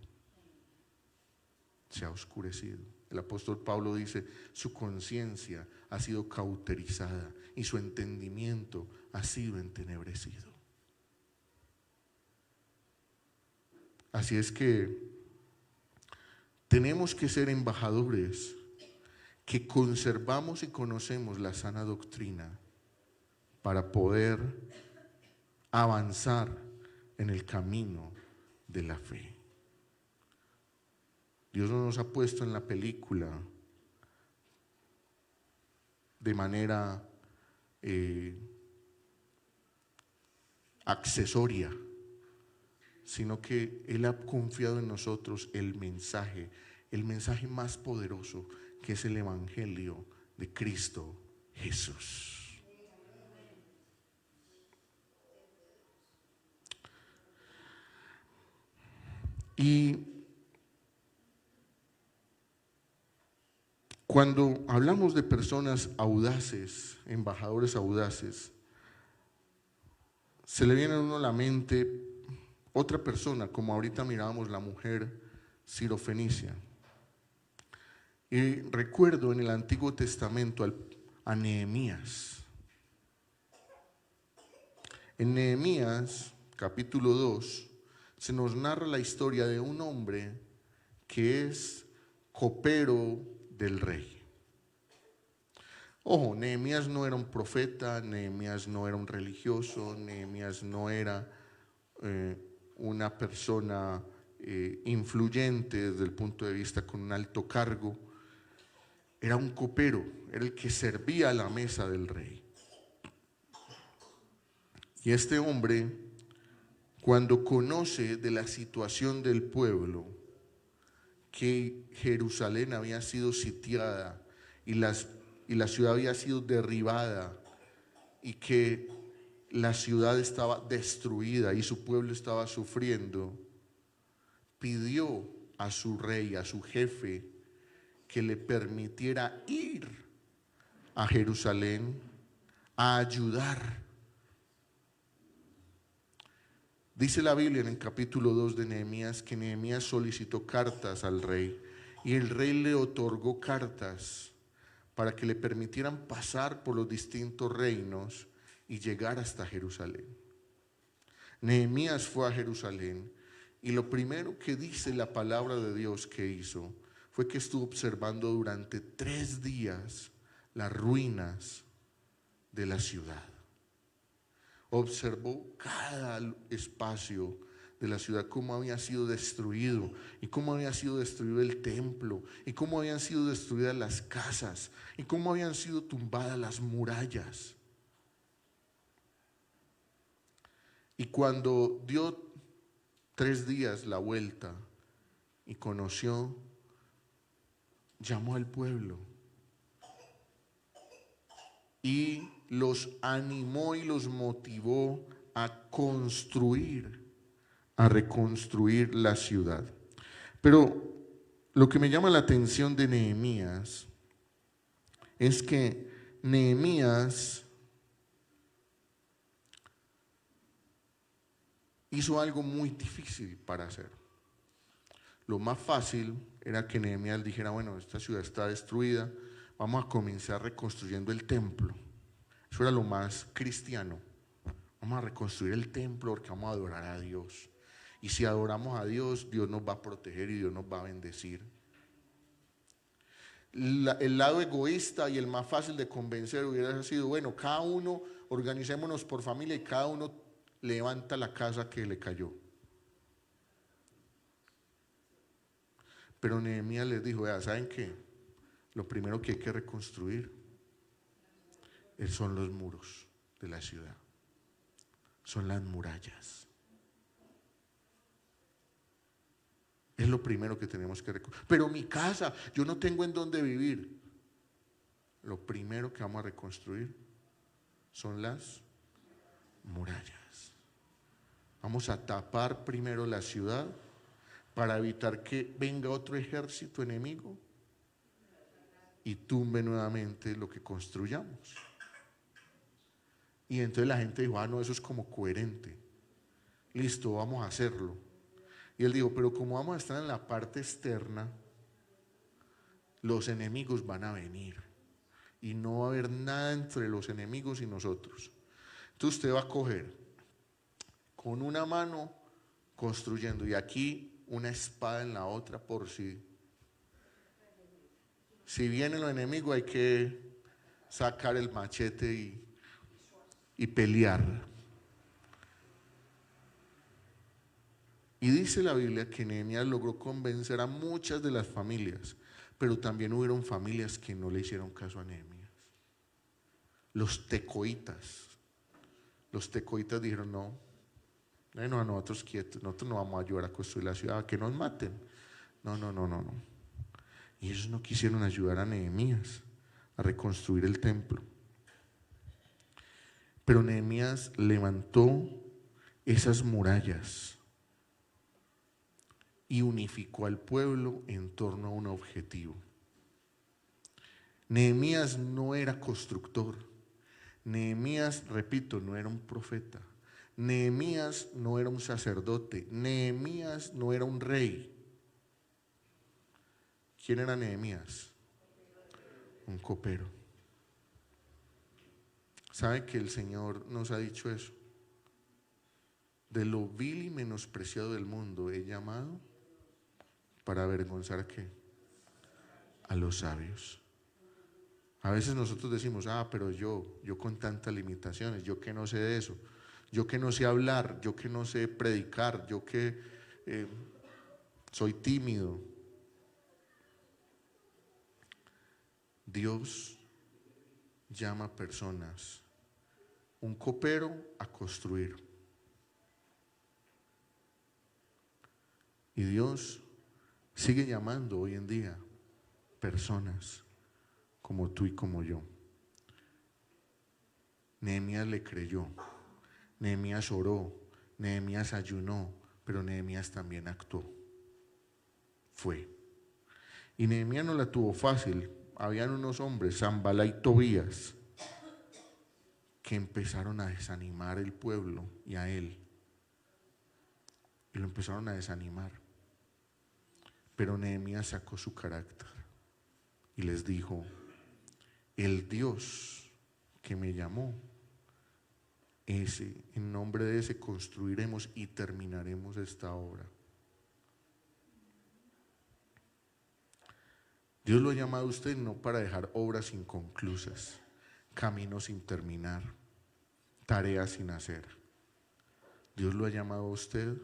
se ha oscurecido. El apóstol Pablo dice, su conciencia ha sido cauterizada y su entendimiento ha sido entenebrecido. Así es que tenemos que ser embajadores que conservamos y conocemos la sana doctrina para poder avanzar en el camino de la fe. Dios no nos ha puesto en la película de manera accesoria, sino que Él ha confiado en nosotros el mensaje más poderoso, que es el Evangelio de Cristo Jesús. Y cuando hablamos de personas audaces, embajadores audaces, se le viene a uno a la mente otra persona, como ahorita mirábamos la mujer sirofenicia. Y recuerdo en el Antiguo Testamento a Nehemías. En Nehemías, capítulo 2, se nos narra la historia de un hombre que es copero del rey. Ojo, Nehemías no era un profeta, Nehemías no era un religioso, Nehemías no era una persona influyente desde el punto de vista con un alto cargo. Era un copero, era el que servía a la mesa del rey. Y este hombre, cuando conoce de la situación del pueblo, que Jerusalén había sido sitiada y la ciudad había sido derribada y que la ciudad estaba destruida y su pueblo estaba sufriendo, pidió a su rey, a su jefe, que le permitiera ir a Jerusalén a ayudar. Dice la Biblia en el capítulo 2 de Nehemías que Nehemías solicitó cartas al rey y el rey le otorgó cartas para que le permitieran pasar por los distintos reinos y llegar hasta Jerusalén. Nehemías fue a Jerusalén y lo primero que dice la palabra de Dios que hizo fue que estuvo observando durante 3 días las ruinas de la ciudad. Observó cada espacio de la ciudad, cómo había sido destruido y cómo había sido destruido el templo y cómo habían sido destruidas las casas y cómo habían sido tumbadas las murallas. Y cuando dio 3 días la vuelta y conoció, llamó al pueblo y los animó y los motivó a construir, a reconstruir la ciudad. Pero lo que me llama la atención de Nehemías es que Nehemías hizo algo muy difícil para hacer. Lo más fácil era que Nehemías dijera, bueno, esta ciudad está destruida, vamos a comenzar reconstruyendo el templo. Eso era lo más cristiano. Vamos a reconstruir el templo porque vamos a adorar a Dios. Y si adoramos a Dios, Dios nos va a proteger y Dios nos va a bendecir. El lado egoísta y el más fácil de convencer hubiera sido, bueno, cada uno organicémonos por familia y cada uno levanta la casa que le cayó. Pero Nehemías les dijo, ¿saben qué? Lo primero que hay que reconstruir son los muros de la ciudad, son las murallas. Es lo primero que tenemos que reconstruir. Pero mi casa, yo no tengo en dónde vivir. Lo primero que vamos a reconstruir son las murallas. Vamos a tapar primero la ciudad para evitar que venga otro ejército enemigo y tumbe nuevamente lo que construyamos. Y entonces la gente dijo, no, eso es como coherente. Listo, vamos a hacerlo. Y él dijo, pero como vamos a estar en la parte externa, los enemigos van a venir y no va a haber nada entre los enemigos y nosotros. Entonces usted va a coger con una mano construyendo y aquí una espada en la otra por si vienen los enemigos hay que sacar el machete y pelear. Y dice la Biblia que Nehemías logró convencer a muchas de las familias, pero también hubieron familias que no le hicieron caso a Nehemías. Los tecoitas dijeron, no, a nosotros quietos, nosotros no vamos a ayudar a construir la ciudad, a que nos maten. No. Y ellos no quisieron ayudar a Nehemías a reconstruir el templo. Pero Nehemías levantó esas murallas y unificó al pueblo en torno a un objetivo. Nehemías no era constructor. Nehemías, repito, no era un profeta. Nehemías no era un sacerdote. Nehemías no era un rey. ¿Quién era Nehemías? Un copero. ¿Sabe que el Señor nos ha dicho eso? De lo vil y menospreciado del mundo he llamado para avergonzar ¿a qué? A los sabios. A veces nosotros decimos, pero yo con tantas limitaciones, yo que no sé de eso, yo que no sé hablar, yo que no sé predicar, yo que soy tímido. Dios llama a personas, un copero a construir. Y Dios sigue llamando hoy en día personas como tú y como yo. Nehemías le creyó, Nehemías oró, Nehemías ayunó, pero Nehemías también actuó. Fue. Y Nehemías no la tuvo fácil. Habían unos hombres, Sanballat y Tobías, que empezaron a desanimar el pueblo y a él. Y lo empezaron a desanimar. Pero Nehemías sacó su carácter y les dijo, el Dios que me llamó, en nombre de ese construiremos y terminaremos esta obra. Dios lo ha llamado a usted no para dejar obras inconclusas, caminos sin terminar, tareas sin hacer. Dios lo ha llamado a usted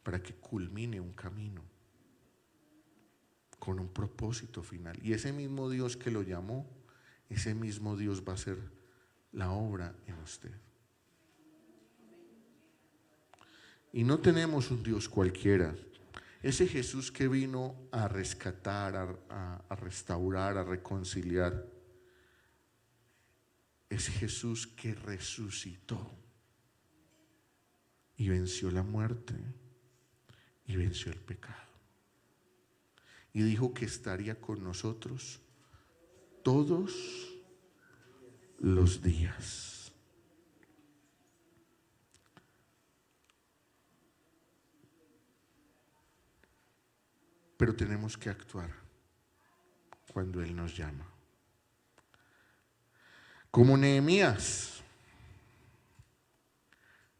para que culmine un camino con un propósito final. Y ese mismo Dios que lo llamó, ese mismo Dios va a hacer la obra en usted. Y no tenemos un Dios cualquiera. Ese Jesús que vino a rescatar, a restaurar, a reconciliar, es Jesús que resucitó y venció la muerte y venció el pecado. Y dijo que estaría con nosotros todos los días. Pero tenemos que actuar cuando Él nos llama. Como Nehemías,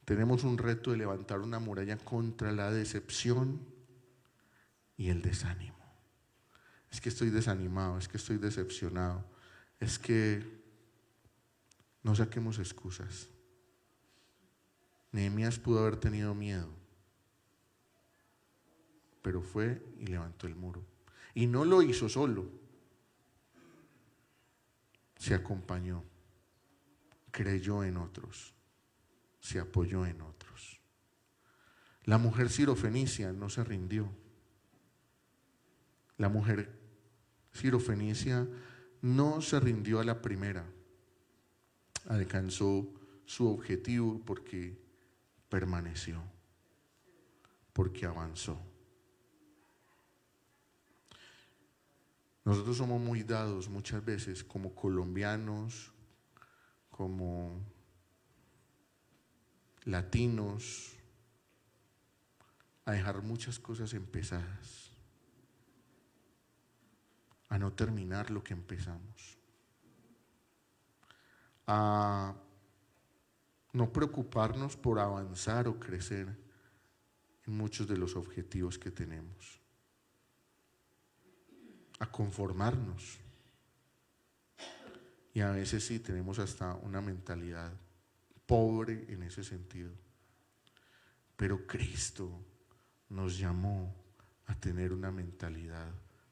tenemos un reto de levantar una muralla contra la decepción y el desánimo. Es que estoy desanimado, es que estoy decepcionado, es que no saquemos excusas. Nehemías pudo haber tenido miedo, pero fue y levantó el muro. Y no lo hizo solo, se acompañó, creyó en otros, se apoyó en otros. La mujer sirofenicia no se rindió. La mujer sirofenicia no se rindió a la primera, alcanzó su objetivo porque permaneció, porque avanzó. Nosotros somos muy dados muchas veces como colombianos, como latinos, a dejar muchas cosas empezadas, a no terminar lo que empezamos, a no preocuparnos por avanzar o crecer en muchos de los objetivos que tenemos, a conformarnos. Y a veces sí tenemos hasta una mentalidad pobre en ese sentido. Pero Cristo nos llamó a tener una mentalidad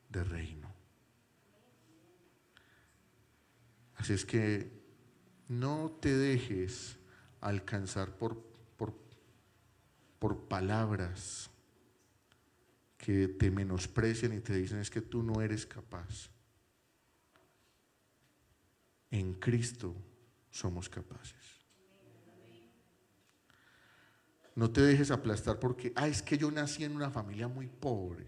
de reino. Así es que no te dejes alcanzar por palabras que te menosprecian y te dicen es que tú no eres capaz. En Cristo somos capaces. No te dejes aplastar porque, es que yo nací en una familia muy pobre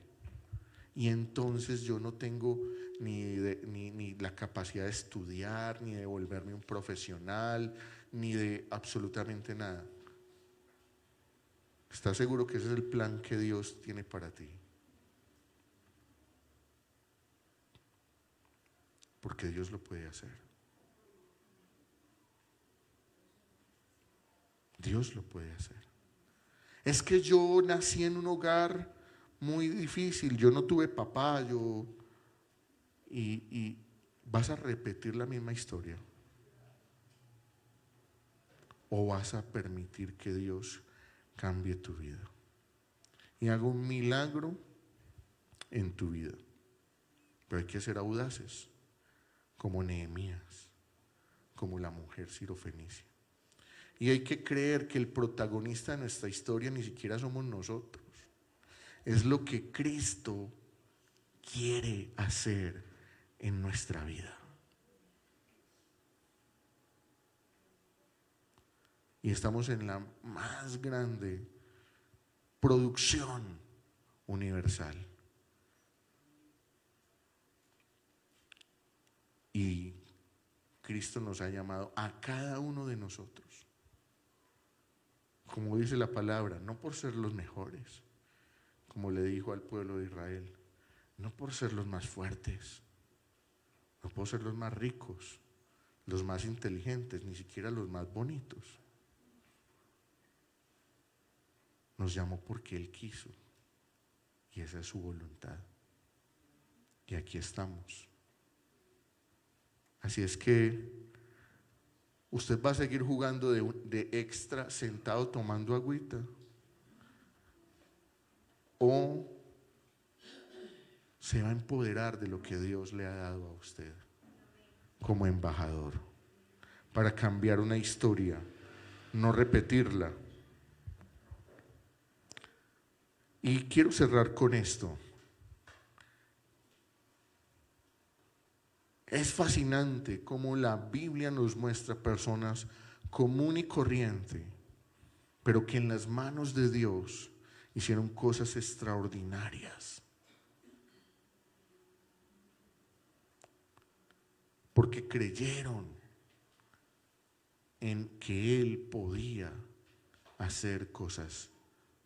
y entonces yo no tengo ni la capacidad de estudiar, ni de volverme un profesional, ni de absolutamente nada. ¿Estás seguro que ese es el plan que Dios tiene para ti? Porque Dios lo puede hacer. Dios lo puede hacer. Es que yo nací en un hogar muy difícil, yo no tuve papá, y vas a repetir la misma historia. ¿O vas a permitir que Dios cambie tu vida y haga un milagro en tu vida? Pero hay que ser audaces, como Nehemías, como la mujer sirofenicia. Y hay que creer que el protagonista de nuestra historia ni siquiera somos nosotros. Es lo que Cristo quiere hacer en nuestra vida. Y estamos en la más grande producción universal. Y Cristo nos ha llamado a cada uno de nosotros, como dice la palabra, no por ser los mejores, como le dijo al pueblo de Israel, no por ser los más fuertes, no por ser los más ricos, los más inteligentes, ni siquiera los más bonitos. Nos llamó porque Él quiso y esa es su voluntad. Y aquí estamos. Así es que usted va a seguir jugando de extra sentado tomando agüita. O se va a empoderar de lo que Dios le ha dado a usted como embajador para cambiar una historia, no repetirla. Y quiero cerrar con esto. Es fascinante cómo la Biblia nos muestra personas común y corriente, pero que en las manos de Dios hicieron cosas extraordinarias. Porque creyeron en que Él podía hacer cosas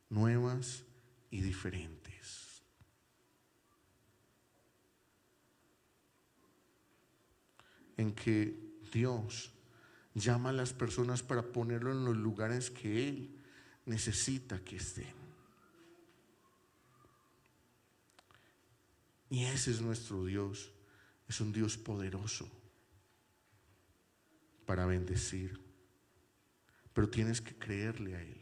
nuevas y diferentes. En que Dios llama a las personas para ponerlo en los lugares que Él necesita que estén. Y ese es nuestro Dios. Es un Dios poderoso para bendecir. Pero tienes que creerle a Él.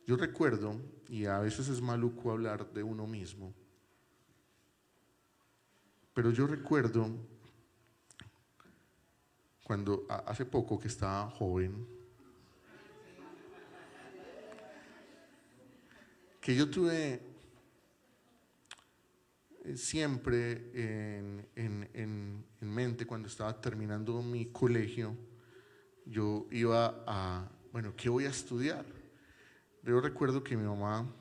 Yo recuerdo, y a veces es maluco hablar de uno mismo, pero yo recuerdo cuando hace poco que estaba joven, que yo tuve siempre en mente cuando estaba terminando mi colegio, yo iba a, bueno, ¿qué voy a estudiar? Yo recuerdo que mi mamá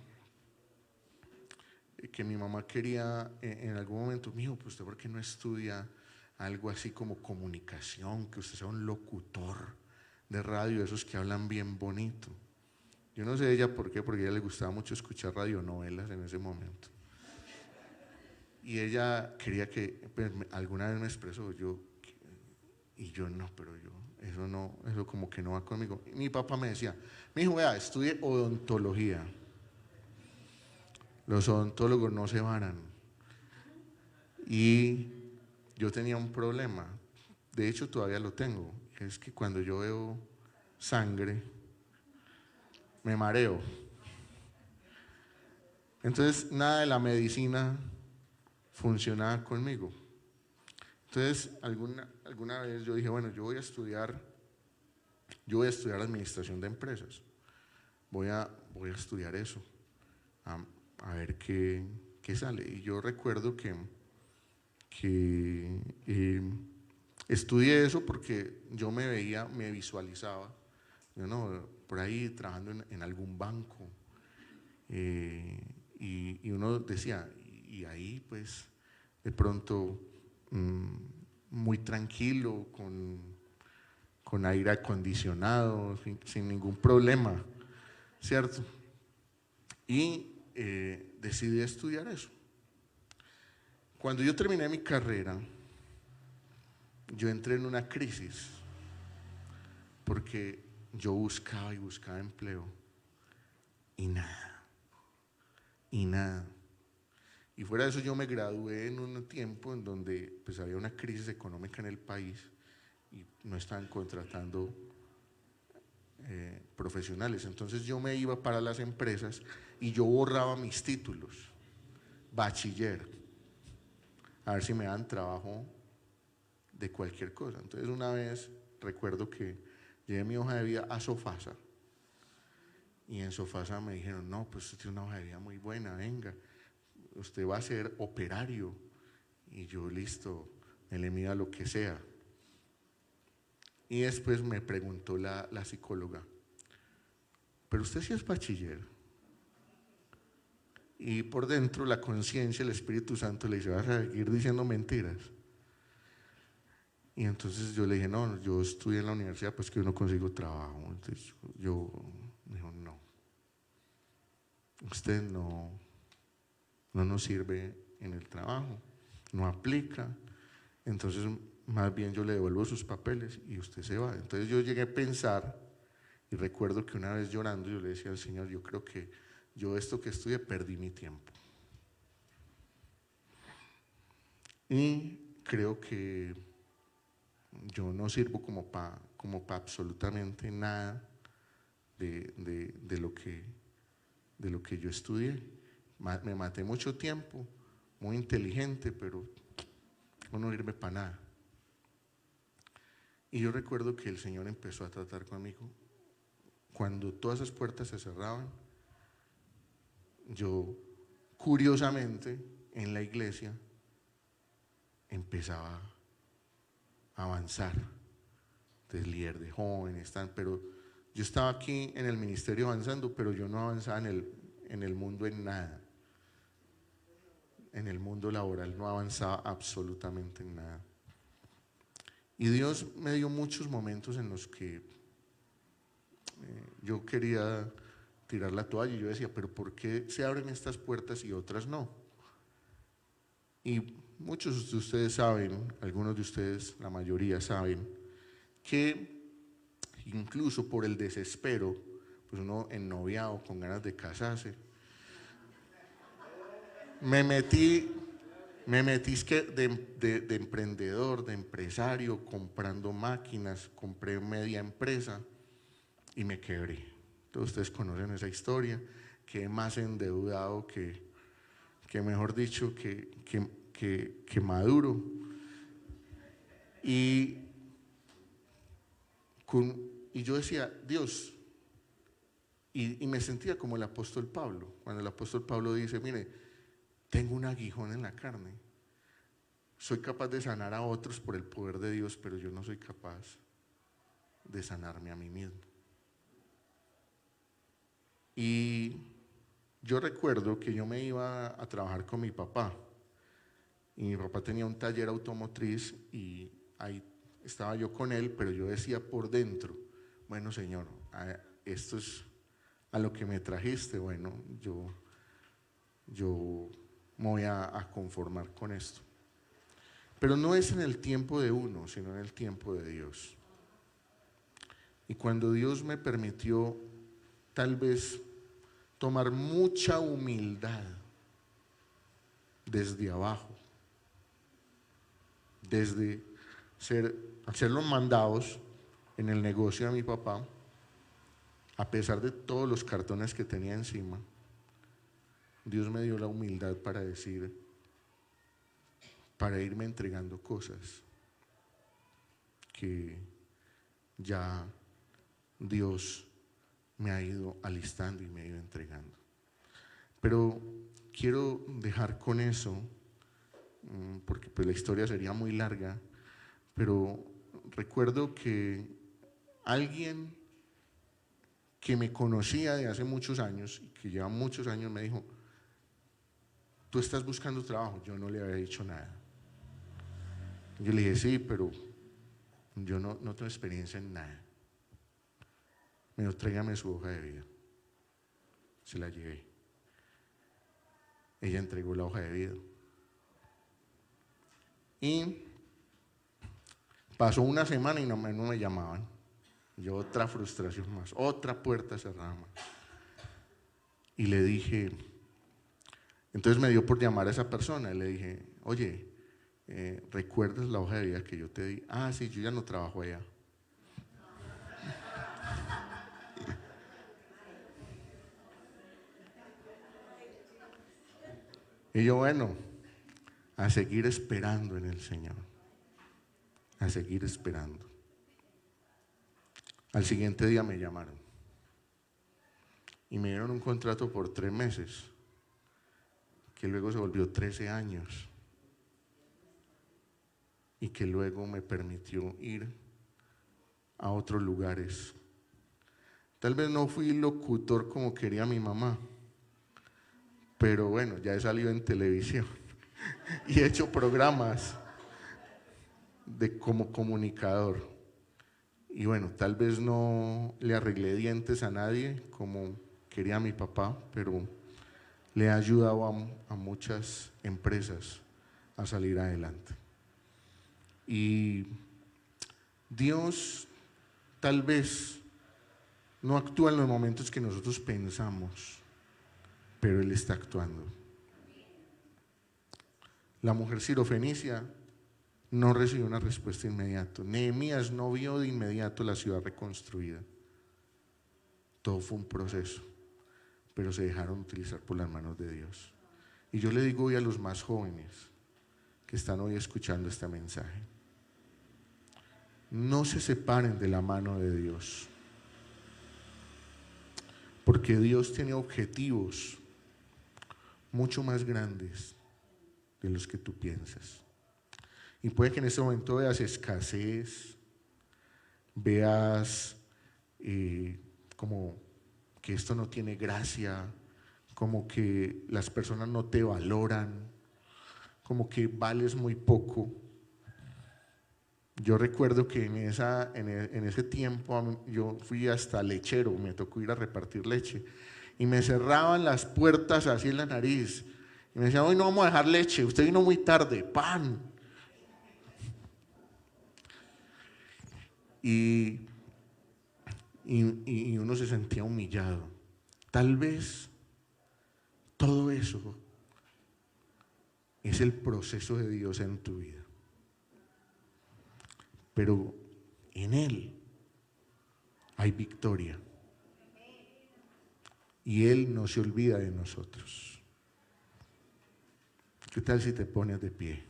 quería en algún momento, mijo, pues usted por qué no estudia algo así como comunicación, que usted sea un locutor de radio, esos que hablan bien bonito. Yo no sé ella por qué, porque a ella le gustaba mucho escuchar radionovelas en ese momento. Y ella quería que, pues, alguna vez me expresó, y yo no, pero yo, eso no, eso como que no va conmigo. Y mi papá me decía, mijo, vea, estudie odontología. Los odontólogos no se varan. Y yo tenía un problema, de hecho todavía lo tengo, es que cuando yo veo sangre, me mareo. Entonces, nada de la medicina funcionaba conmigo. Entonces, alguna vez yo dije, bueno, yo voy a estudiar administración de empresas. Voy a estudiar eso, a, a ver qué sale. Y yo recuerdo que estudié eso porque yo me visualizaba, yo no, por ahí trabajando en algún banco. Y uno decía, y ahí pues de pronto muy tranquilo, con aire acondicionado, sin ningún problema, ¿cierto? Y decidí estudiar eso. Cuando yo terminé mi carrera, yo entré en una crisis porque yo buscaba y buscaba empleo y nada, y nada. Y fuera de eso yo me gradué en un tiempo en donde pues había una crisis económica en el país y no estaban contratando profesionales. Entonces yo me iba para las empresas y yo borraba mis títulos, bachiller, a ver si me dan trabajo de cualquier cosa. Entonces una vez recuerdo que llevé mi hoja de vida a Sofasa y en Sofasa me dijeron, no, pues usted tiene una hoja de vida muy buena, venga, usted va a ser operario. Y yo, listo, me le mida lo que sea. Y después me preguntó la psicóloga, pero usted sí es bachiller. Y por dentro la conciencia, el Espíritu Santo le dice, vas a seguir diciendo mentiras. Y entonces yo le dije, no, yo estudié en la universidad, pues que yo no consigo trabajo. Entonces yo me dijo, no, usted no nos sirve en el trabajo, no aplica. Entonces más bien yo le devuelvo sus papeles y usted se va. Entonces yo llegué a pensar, y recuerdo que una vez llorando yo le decía al Señor, yo creo que yo esto que estudié perdí mi tiempo. Y creo que yo no sirvo como pa absolutamente nada de lo que yo estudié. Me maté mucho tiempo, muy inteligente, pero no sirve para nada. Y yo recuerdo que el Señor empezó a tratar conmigo. Cuando todas esas puertas se cerraban, yo curiosamente en la iglesia empezaba a avanzar. Entonces, líder de jóvenes, pero yo estaba aquí en el ministerio avanzando, pero yo no avanzaba en el mundo en nada. En el mundo laboral no avanzaba absolutamente en nada. Y Dios me dio muchos momentos en los que yo quería tirar la toalla y yo decía, pero ¿por qué se abren estas puertas y otras no? Y muchos de ustedes saben, algunos de ustedes, la mayoría saben, que incluso por el desespero, pues uno ennoviado con ganas de casarse, me metí es que de emprendedor, de empresario, comprando máquinas, compré media empresa y me quebré. Todos ustedes conocen esa historia, quedé más endeudado que mejor dicho, que Maduro. Y, y yo decía, Dios, y me sentía como el apóstol Pablo, cuando el apóstol Pablo dice, mire, tengo un aguijón en la carne, soy capaz de sanar a otros por el poder de Dios, pero yo no soy capaz de sanarme a mí mismo. Y yo recuerdo que yo me iba a trabajar con mi papá, y mi papá tenía un taller automotriz y ahí estaba yo con él, pero yo decía por dentro, bueno Señor, esto es a lo que me trajiste, bueno, yo me voy a conformar con esto. Pero no es en el tiempo de uno, sino en el tiempo de Dios. Y cuando Dios me permitió tal vez tomar mucha humildad desde abajo, desde hacer los mandados en el negocio de mi papá, a pesar de todos los cartones que tenía encima, Dios me dio la humildad para decir, para irme entregando cosas que ya Dios me ha ido alistando y me ha ido entregando. Pero quiero dejar con eso, porque pues la historia sería muy larga, pero recuerdo que alguien que me conocía de hace muchos años y que lleva muchos años me dijo, tú estás buscando trabajo. Yo no le había dicho nada. Yo le dije, sí, pero yo no tengo experiencia en nada. Me dijo, tráigame su hoja de vida. Se la llevé. Ella entregó la hoja de vida. Y pasó una semana y no me llamaban. Yo otra frustración más, otra puerta cerrada más. Y le dije, entonces me dio por llamar a esa persona y le dije, oye, ¿recuerdas la hoja de vida que yo te di? Ah, sí, yo ya no trabajo allá. Y yo, bueno, a seguir esperando en el Señor, a seguir esperando. Al siguiente día me llamaron y me dieron un contrato por 3 meses, que luego se volvió 13 años y que luego me permitió ir a otros lugares. Tal vez no fui locutor como quería mi mamá, pero bueno, ya he salido en televisión y he hecho programas como comunicador. Y bueno, tal vez no le arreglé dientes a nadie como quería mi papá, pero le he ayudado a muchas empresas a salir adelante. Y Dios tal vez no actúa en los momentos que nosotros pensamos, pero Él está actuando. La mujer sirofenicia no recibió una respuesta inmediata. Nehemías no vio de inmediato la ciudad reconstruida. Todo fue un proceso, pero se dejaron utilizar por las manos de Dios. Y yo le digo hoy a los más jóvenes que están hoy escuchando este mensaje: no se separen de la mano de Dios, porque Dios tiene objetivos mucho más grandes de los que tú piensas. Y puede que en este momento veas escasez, veas como que esto no tiene gracia, como que las personas no te valoran, como que vales muy poco. Yo recuerdo que en ese tiempo yo fui hasta lechero, me tocó ir a repartir leche y me cerraban las puertas así en la nariz y me decían: hoy no vamos a dejar leche, usted vino muy tarde, pan. Y uno se sentía humillado. Tal vez todo eso es el proceso de Dios en tu vida, pero en Él hay victoria y Él no se olvida de nosotros. ¿Qué tal si te pones de pie?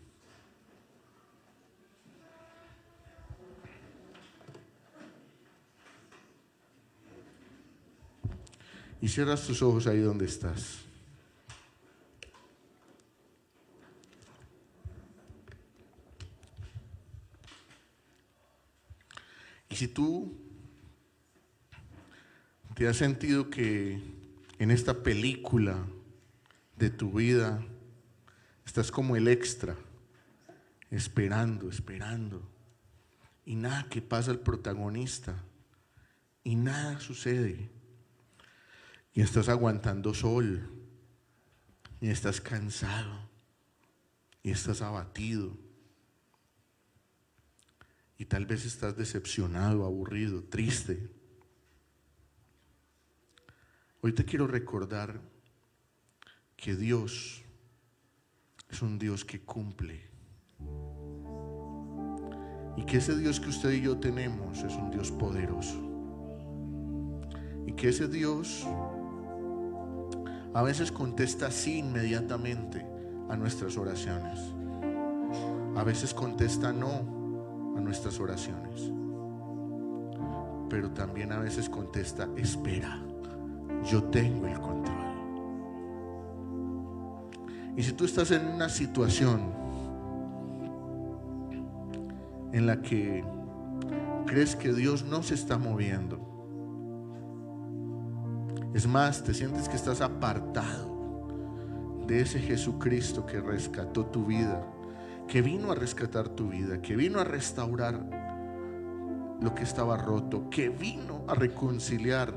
Y cierras tus ojos ahí donde estás. Y si tú te has sentido que en esta película de tu vida estás como el extra, esperando, y nada que pasa al protagonista, y nada sucede, y estás aguantando sol, y estás cansado, y estás abatido, y tal vez estás decepcionado, aburrido, triste. Hoy te quiero recordar que Dios es un Dios que cumple, y que ese Dios que usted y yo tenemos es un Dios poderoso, y que ese Dios a veces contesta sí inmediatamente a nuestras oraciones, a veces contesta no a nuestras oraciones, pero también a veces contesta: espera, yo tengo el control. Y si tú estás en una situación en la que crees que Dios no se está moviendo, es más, te sientes que estás apartado de ese Jesucristo que rescató tu vida, que vino a rescatar tu vida, que vino a restaurar lo que estaba roto, que vino a reconciliar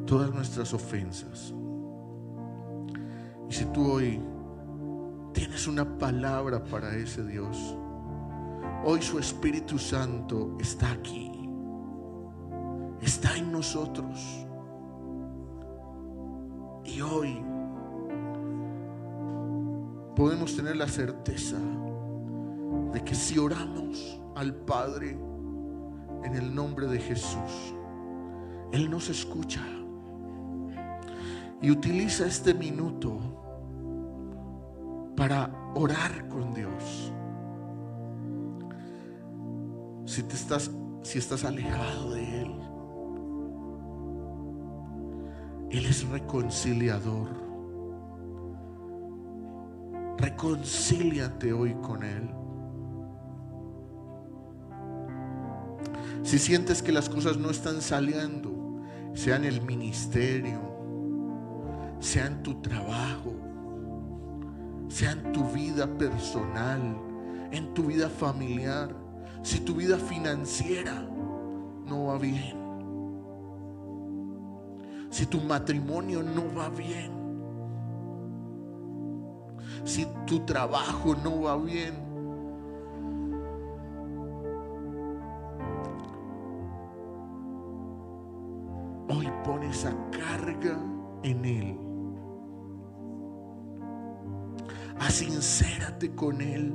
todas nuestras ofensas. Y si tú hoy tienes una palabra para ese Dios, hoy su Espíritu Santo está aquí, está en nosotros. Y hoy podemos tener la certeza de que si oramos al Padre en el nombre de Jesús, Él nos escucha y utiliza este minuto para orar con Dios. Si estás alejado de Él, Él es reconciliador. Reconcíliate hoy con Él. Si sientes que las cosas no están saliendo, sea en el ministerio, sea en tu trabajo, sea en tu vida personal, en tu vida familiar, si tu vida financiera no va bien, si tu matrimonio no va bien, si tu trabajo no va bien, hoy pon esa carga en Él. Asincérate con Él.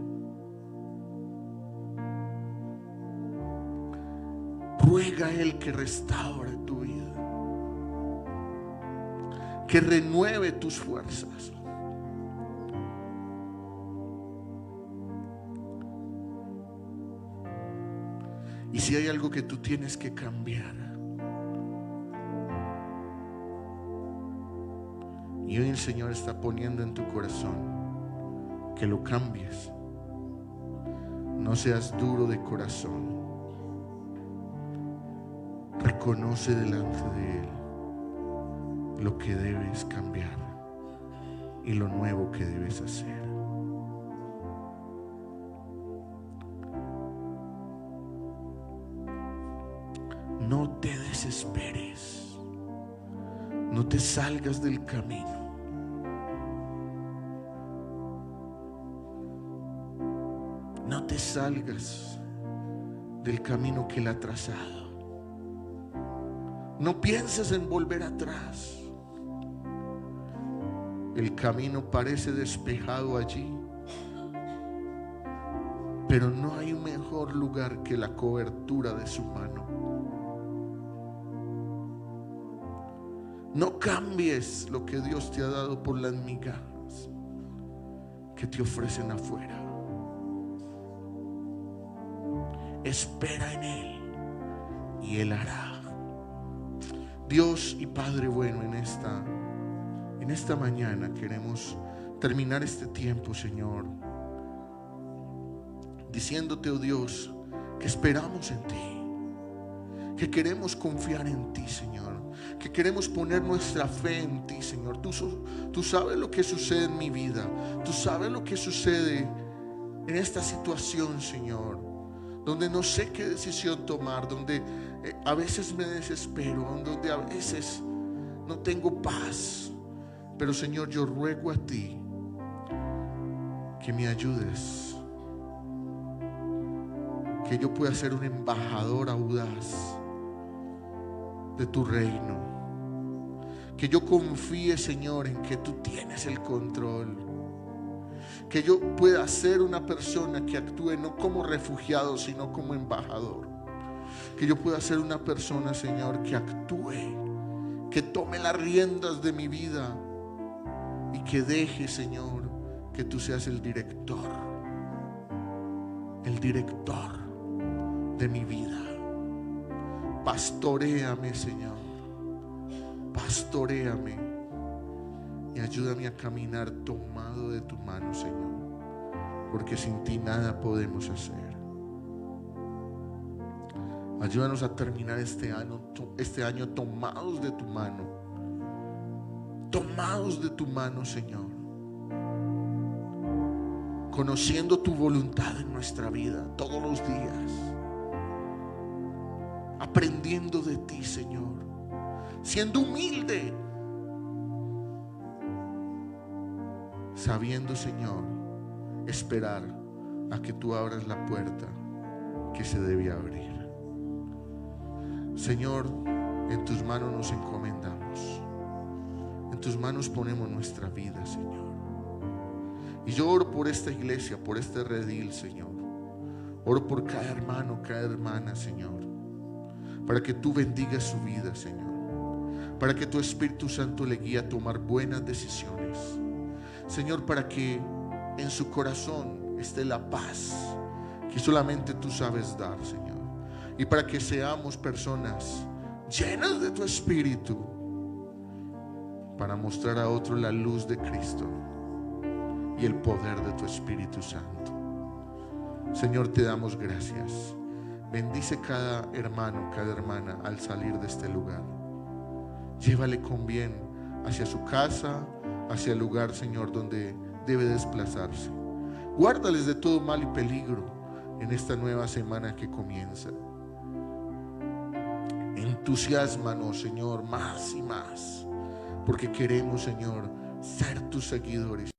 Ruega a Él que restaure tu vida, que renueve tus fuerzas. Y si hay algo que tú tienes que cambiar, y hoy el Señor está poniendo en tu corazón que lo cambies, no seas duro de corazón. Reconoce delante de Él lo que debes cambiar y lo nuevo que debes hacer. No te desesperes, no te salgas del camino. No te salgas del camino que Él ha trazado. No pienses en volver atrás. El camino parece despejado allí, pero no hay un mejor lugar que la cobertura de su mano. No cambies lo que Dios te ha dado por las migajas que te ofrecen afuera. Espera en Él y Él hará. Dios y Padre bueno, en esta mañana queremos terminar este tiempo, Señor, diciéndote, oh Dios, que esperamos en ti, que queremos confiar en ti, Señor, que queremos poner nuestra fe en ti, Señor. Tú sabes lo que sucede en mi vida, tú sabes lo que sucede en esta situación, Señor, donde no sé qué decisión tomar, donde a veces me desespero, donde a veces no tengo paz. Pero Señor, yo ruego a ti que me ayudes, que yo pueda ser un embajador audaz de tu reino, que yo confíe, Señor, en que tú tienes el control, que yo pueda ser una persona que actúe no como refugiado, sino como embajador, que yo pueda ser una persona, Señor, que actúe, que tome las riendas de mi vida y que deje, Señor, que tú seas el director de mi vida. Pastoréame, Señor, pastoréame y ayúdame a caminar tomado de tu mano, Señor, porque sin ti nada podemos hacer. Ayúdanos a terminar este año tomados de tu mano, Señor, conociendo tu voluntad en nuestra vida todos los días, aprendiendo de ti, Señor, siendo humilde, sabiendo, Señor, esperar a que tú abras la puerta que se debe abrir. Señor, en tus manos nos encomendamos, en tus manos ponemos nuestra vida, Señor. Y yo oro por esta iglesia, por este redil, Señor. Oro por cada hermano, cada hermana, Señor, para que tú bendigas su vida, Señor, para que tu Espíritu Santo le guíe a tomar buenas decisiones, Señor, para que en su corazón esté la paz que solamente tú sabes dar, Señor, y para que seamos personas llenas de tu Espíritu para mostrar a otros la luz de Cristo y el poder de tu Espíritu Santo. Señor, te damos gracias. Bendice cada hermano, cada hermana al salir de este lugar. Llévale con bien hacia su casa, hacia el lugar, Señor, donde debe desplazarse. Guárdales de todo mal y peligro en esta nueva semana que comienza. Entusiásmanos, Señor, más y más, porque queremos, Señor, ser tus seguidores.